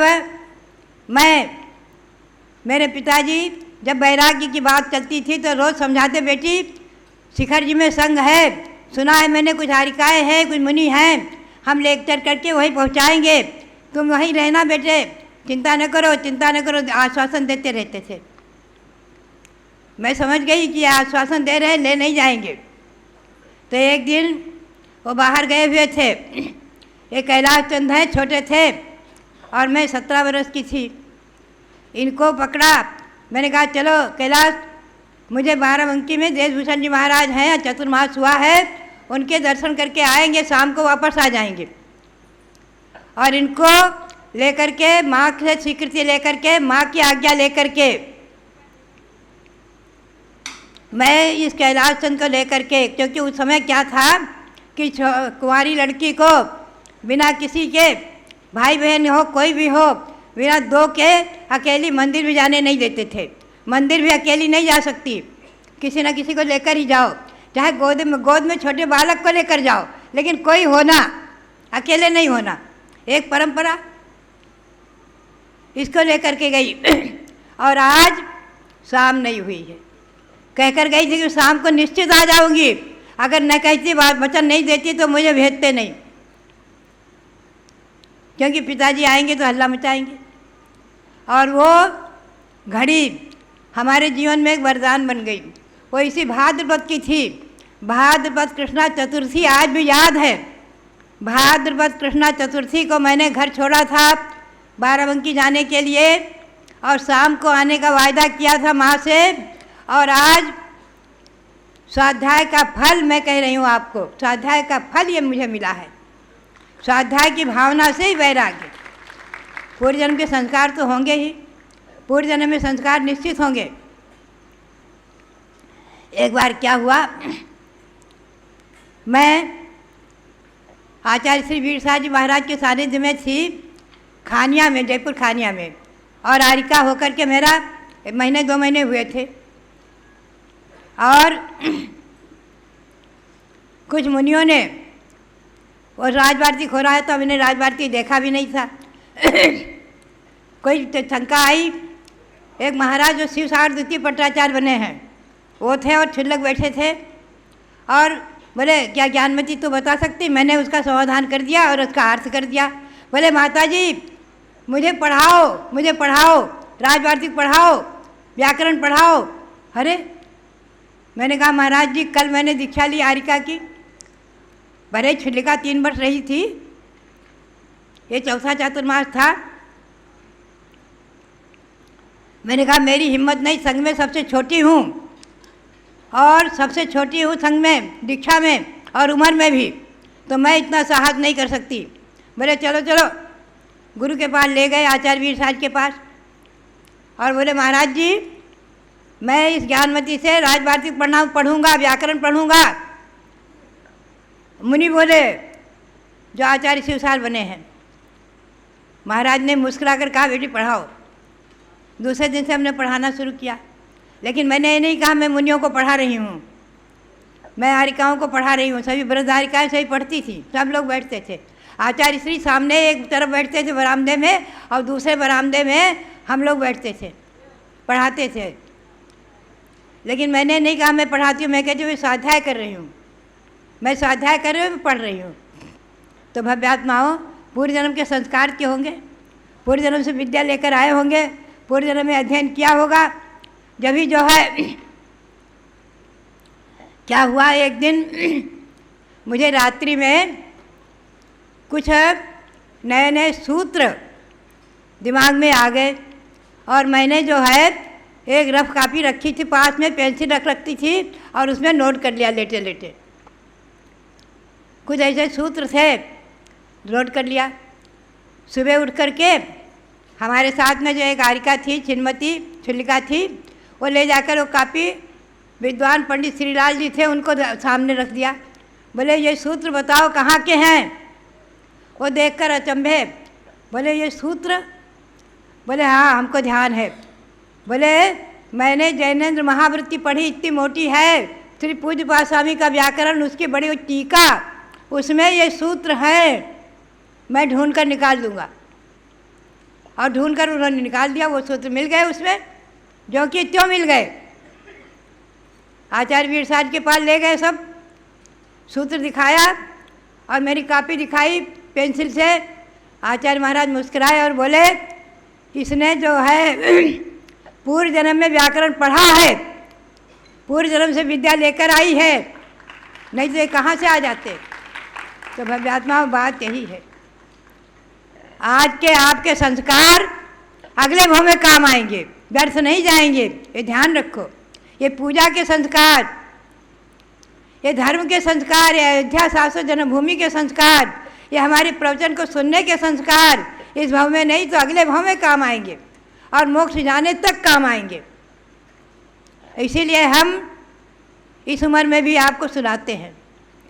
मेरे पिताजी जब वैराग्य की बात चलती थी तो रोज़ समझाते, बेटी शिखर जी में संघ है, सुना है मैंने, कुछ हारिकाएँ हैं, कुछ मुनि हैं, हम लेक्चर करके वहीं पहुंचाएंगे, तुम वहीं रहना बेटे, चिंता न करो, चिंता न करो, आश्वासन देते रहते थे। मैं समझ गई कि आश्वासन दे रहे, ले नहीं जाएंगे। तो एक दिन वो बाहर गए हुए थे, ये कैलाश चंद हैं, छोटे थे, और मैं 17 वर्ष की थी। इनको पकड़ा, मैंने कहा चलो कैलाश मुझे बाराबंकी में देशभूषण जी महाराज हैं, चतुर्मास हुआ है, उनके दर्शन करके आएंगे, शाम को वापस आ जाएंगे। और इनको लेकर के माँ से स्वीकृति लेकर के, माँ की आज्ञा लेकर के मैं इस कैलाश चंद को लेकर के, क्योंकि उस समय क्या था कि कुंवारी लड़की को बिना किसी के, भाई बहन हो कोई भी हो, बिना दो के अकेली मंदिर भी जाने नहीं देते थे। मंदिर भी अकेली नहीं जा सकती, किसी न किसी को लेकर ही जाओ, चाहे गोद में छोटे बालक को लेकर जाओ, लेकिन कोई होना, अकेले नहीं होना। एक परंपरा इसको लेकर के गई और आज शाम नहीं हुई है। कहकर गई थी कि शाम को निश्चित आ जाऊंगी, अगर न कहती, बात वचन नहीं देती तो मुझे भेजते नहीं, क्योंकि पिताजी आएंगे तो हल्ला मचाएंगे। और वो घड़ी हमारे जीवन में एक वरदान बन गई। वो इसी भाद्रपद की थी, भाद्रपद कृष्णा चतुर्थी, आज भी याद है। भाद्रपद कृष्णा चतुर्थी को मैंने घर छोड़ा था बाराबंकी जाने के लिए, और शाम को आने का वायदा किया था माँ से। और आज स्वाध्याय का फल, मैं कह रही हूँ आपको, स्वाध्याय का फल ये मुझे मिला है। स्वाध्याय की भावना से ही वैराग्य। पूर्व जन्म के संस्कार तो होंगे ही, पूर्व जन्म में संस्कार निश्चित होंगे। एक बार क्या हुआ, मैं आचार्य श्री वीर साहब जी महाराज के सानिध्य में थी, खानिया में, जयपुर खानिया में, और आरिका होकर के मेरा 1 महीने 2 महीने हुए थे। और कुछ मुनियों ने, वो राजभारती खो रहा है तो हमने राजभारती देखा भी नहीं था कोई शंका आई। एक महाराज जो शिव सागर द्वितीय पट्टाचार्य बने हैं वो थे, और छिल्लक बैठे थे, और बोले क्या ज्ञानमती तू बता सकती? मैंने उसका समाधान कर दिया और उसका अर्थ कर दिया। बोले माता जी मुझे पढ़ाओ, मुझे पढ़ाओ, राजभारती पढ़ाओ, व्याकरण पढ़ाओ। अरे मैंने कहा महाराज जी कल मैंने दीक्षा ली आरिका की, भले छिल्लिका 3 वर्ष रही थी, ये चौथा चातुर्मास था। मैंने कहा मेरी हिम्मत नहीं, संघ में सबसे छोटी हूँ, और सबसे छोटी हूँ संघ में, दीक्षा में और उम्र में भी, तो मैं इतना साहस नहीं कर सकती। बोले चलो चलो, गुरु के पास ले गए, आचार्य वीर साहब के पास, और बोले महाराज जी मैं इस ज्ञानमती से राजभारती पढ़ूंगा, व्याकरण पढ़ूंगा। मुनि बोले जो आचार्य शिव सागर बने हैं। महाराज ने मुस्कुरा कर कहा बेटी पढ़ाओ। दूसरे दिन से हमने पढ़ाना शुरू किया, लेकिन मैंने ये नहीं कहा मैं मुनियों को पढ़ा रही हूँ, मैं आरिकाओं को पढ़ा रही हूँ। सभी वृद्ध आरिकाएँ सभी पढ़ती थी, सब लोग बैठते थे। आचार्य श्री सामने एक तरफ बैठते थे बरामदे में, और दूसरे बरामदे में हम लोग बैठते थे, पढ़ाते थे। लेकिन मैंने नहीं कहा मैं पढ़ाती हूँ, मैं कहती हूँ मैं स्वाध्याय कर रही हूँ, मैं स्वाध्याय कर रही हूँ, पढ़ रही हूँ। तो भव्यात्माओं पूर्व जन्म के संस्कार के होंगे, पूर्व जन्म से विद्या लेकर आए होंगे, पूर्व जन्म में अध्ययन किया होगा। जब ही जो है क्या हुआ, एक दिन मुझे रात्रि में कुछ नए नए सूत्र दिमाग में आ गए, और मैंने जो है एक रफ कापी रखी थी पास में, पेंसिल रखती थी, और उसमें नोट कर लिया लेटे लेटे। कुछ ऐसे सूत्र थे, नोट कर लिया। सुबह उठ कर के हमारे साथ में जो एक आरिका थी, छिन्मती छिल्लिका थी, वो ले जाकर वो कापी विद्वान पंडित श्रीलाल जी थे, उनको सामने रख दिया। बोले ये सूत्र बताओ कहाँ के हैं? वो देखकर अचंभे, बोले ये सूत्र? बोले हाँ हमको ध्यान है। बोले मैंने जैनेन्द्र महावृत्ति पढ़ी, इतनी मोटी है, श्री पूज्य पास्वामी का व्याकरण, उसकी बड़ी टीका, उसमें ये सूत्र है, मैं ढूंढ कर निकाल दूंगा। और ढूंढ कर उन्होंने निकाल दिया, वो सूत्र मिल गए उसमें, जो कि त्यों मिल गए। आचार्य वीर साहब के पास ले गए, सब सूत्र दिखाया और मेरी कॉपी दिखाई पेंसिल से। आचार्य महाराज मुस्कुराए और बोले इसने जो है पूर्व जन्म में व्याकरण पढ़ा है, पूर्व जन्म से विद्या लेकर आई है, नहीं तो ये कहाँ से आ जाते। तो भव्यात्मा बात यही है, आज के आपके संस्कार अगले भाव में काम आएंगे, व्यर्थ नहीं जाएंगे, ये ध्यान रखो। ये पूजा के संस्कार, ये धर्म के संस्कार, ये अयोध्या शाश्वत जन्मभूमि के संस्कार, ये हमारे प्रवचन को सुनने के संस्कार इस भाव में नहीं तो अगले भाव में काम आएंगे और मोक्ष जाने तक काम आएंगे। इसीलिए हम इस उम्र में भी आपको सुनाते हैं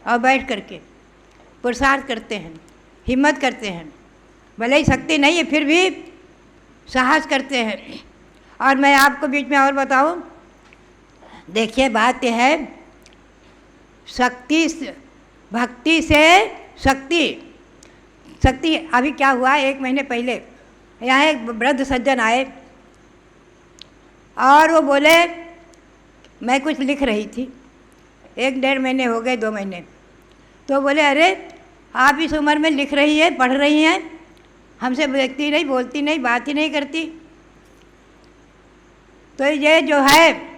और बैठ करके पुरुषार्थ करते हैं, हिम्मत करते हैं। भले ही शक्ति नहीं है फिर भी साहस करते हैं। और मैं आपको बीच में और बताऊं, देखिए बात यह है, भक्ति से शक्ति अभी क्या हुआ, 1 महीने पहले यहाँ एक वृद्ध सज्जन आए और वो बोले मैं कुछ लिख रही थी, 1-1.5 महीने हो गए, 2 महीने, तो बोले अरे आप इस उम्र में लिख रही है, पढ़ रही हैं, हमसे देखती नहीं, बोलती नहीं, बात ही नहीं करती, तो ये जो है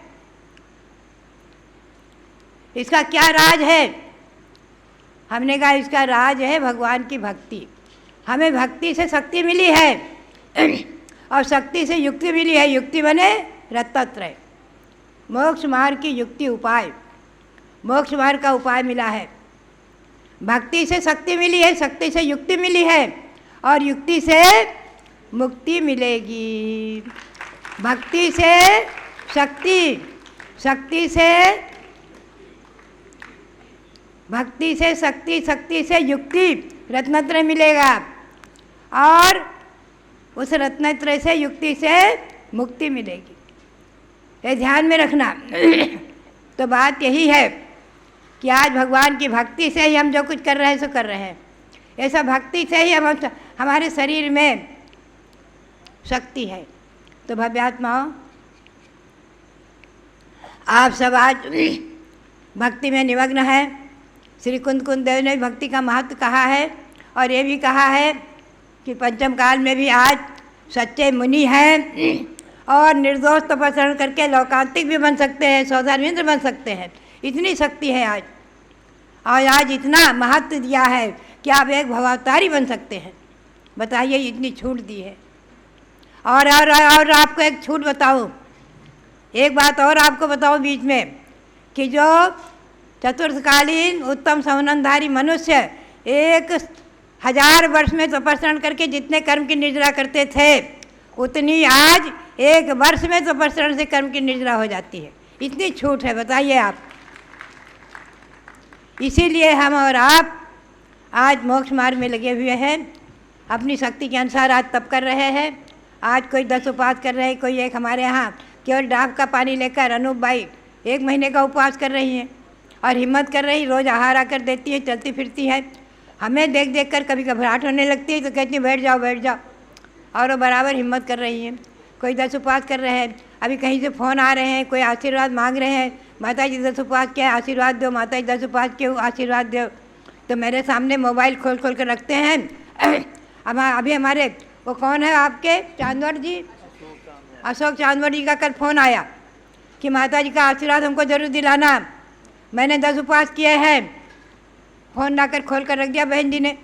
इसका क्या राज है? हमने कहा इसका राज है भगवान की भक्ति। हमें भक्ति से शक्ति मिली है और शक्ति से युक्ति मिली है। युक्ति बने रत्नत्रय, मोक्ष मार्ग की युक्ति उपाय, मोक्ष मार्ग का उपाय मिला है। भक्ति से शक्ति मिली है, शक्ति से युक्ति मिली है और युक्ति से मुक्ति मिलेगी। भक्ति से शक्ति, शक्ति से भक्ति से शक्ति, शक्ति से युक्ति, रत्नत्रय मिलेगा और उस रत्नत्रय से युक्ति से मुक्ति मिलेगी। ये ध्यान में रखना। तो बात यही है कि आज भगवान की भक्ति से ही हम जो कुछ कर रहे हैं सो कर रहे हैं। ऐसा भक्ति से ही हमारे शरीर में शक्ति है। तो भव्यात्माओं, आप सब आज भक्ति में निमग्न है। श्री कुंद देव ने भक्ति का महत्व कहा है और ये भी कहा है कि पंचम काल में भी आज सच्चे मुनि हैं और निर्दोष तपस्या करके लौकांतिक भी बन सकते हैं, सौदामिंद्र बन सकते हैं। इतनी शक्ति है आज, और आज इतना महत्व दिया है कि आप एक भवावतारी बन सकते हैं। बताइए, इतनी छूट दी है। और आपको एक छूट बताऊं, एक बात और आपको बताऊं बीच में, कि जो चतुर्थकालीन उत्तम सवनधारी मनुष्य 1000 वर्ष में तपस्या करके जितने कर्म की निर्जरा करते थे, उतनी आज 1 वर्ष में तपस्या से कर्म की निर्जरा हो जाती है। इतनी छूट है, बताइए आप। इसीलिए हम और आप आज मोक्ष मार्ग में लगे हुए हैं। अपनी शक्ति के अनुसार आज तप कर रहे हैं। आज कोई 10 उपवास कर रहे हैं, कोई एक हमारे यहाँ केवल डाब का पानी लेकर अनूप भाई 1 महीने का उपवास कर रही हैं और हिम्मत कर रही, रोज़ आहार आकर देती है, चलती फिरती है। हमें देख देख कर कभी घबराहट होने लगती है तो कहती है बैठ जाओ बैठ जाओ, और वो बराबर हिम्मत कर रही हैं। कोई 10 उपवास कर रहे हैं, अभी कहीं से फ़ोन आ रहे हैं, कोई आशीर्वाद मांग रहे हैं, माता जी 10 उपवास किया आशीर्वाद दो, माता जी 10 उपवास किए आशीर्वाद दो। तो मेरे सामने मोबाइल खोल खोल कर रखते हैं। अभी हमारे वो कौन है आपके चांदवड़ जी, अशोक चांदवड़ जी का कल फ़ोन आया कि माता जी का आशीर्वाद हमको ज़रूर दिलाना, मैंने 10 उपवास किए हैं। फ़ोन लाकर खोल कर रख दिया बहन जी ने,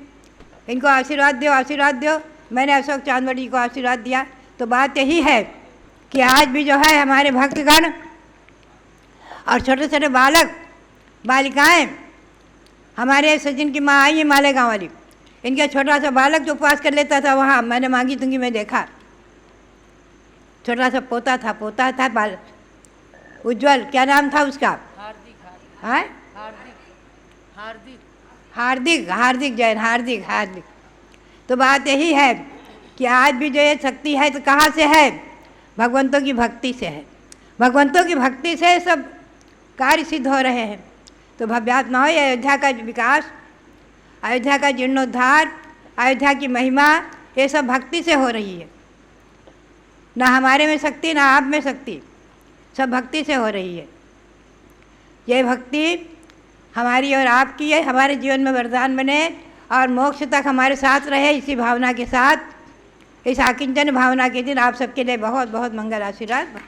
इनको आशीर्वाद दो आशीर्वाद दो। मैंने अशोक चांदवड़ जी को आशीर्वाद दिया। तो बात यही है कि आज भी जो है हमारे भक्तगण और छोटे छोटे बालक बालिकाएं, हमारे सचिन की माँ आई है मालेगांव वाली, इनका छोटा सा बालक जो उपवास कर लेता था, वहाँ मैंने मांगी दूंगी में देखा, छोटा सा पोता था बाल उज्जवल, क्या नाम था उसका? हार्दिक जैन, हार्दिक। तो बात यही है कि आज भी जो ये शक्ति है तो कहाँ से है? भगवंतों की भक्ति से है। भगवंतों की भक्ति से सब कार्य सिद्ध हो रहे हैं। तो भव्यात्मा हो, अयोध्या का विकास, अयोध्या का जीर्णोद्धार, अयोध्या की महिमा, ये सब भक्ति से हो रही है। ना हमारे में शक्ति, ना आप में शक्ति, सब भक्ति से हो रही है। ये भक्ति हमारी और आपकी है, हमारे जीवन में वरदान बने और मोक्ष तक हमारे साथ रहे। इसी भावना के साथ, इस आकिंचन भावना के दिन आप सबके लिए बहुत बहुत मंगल आशीर्वाद।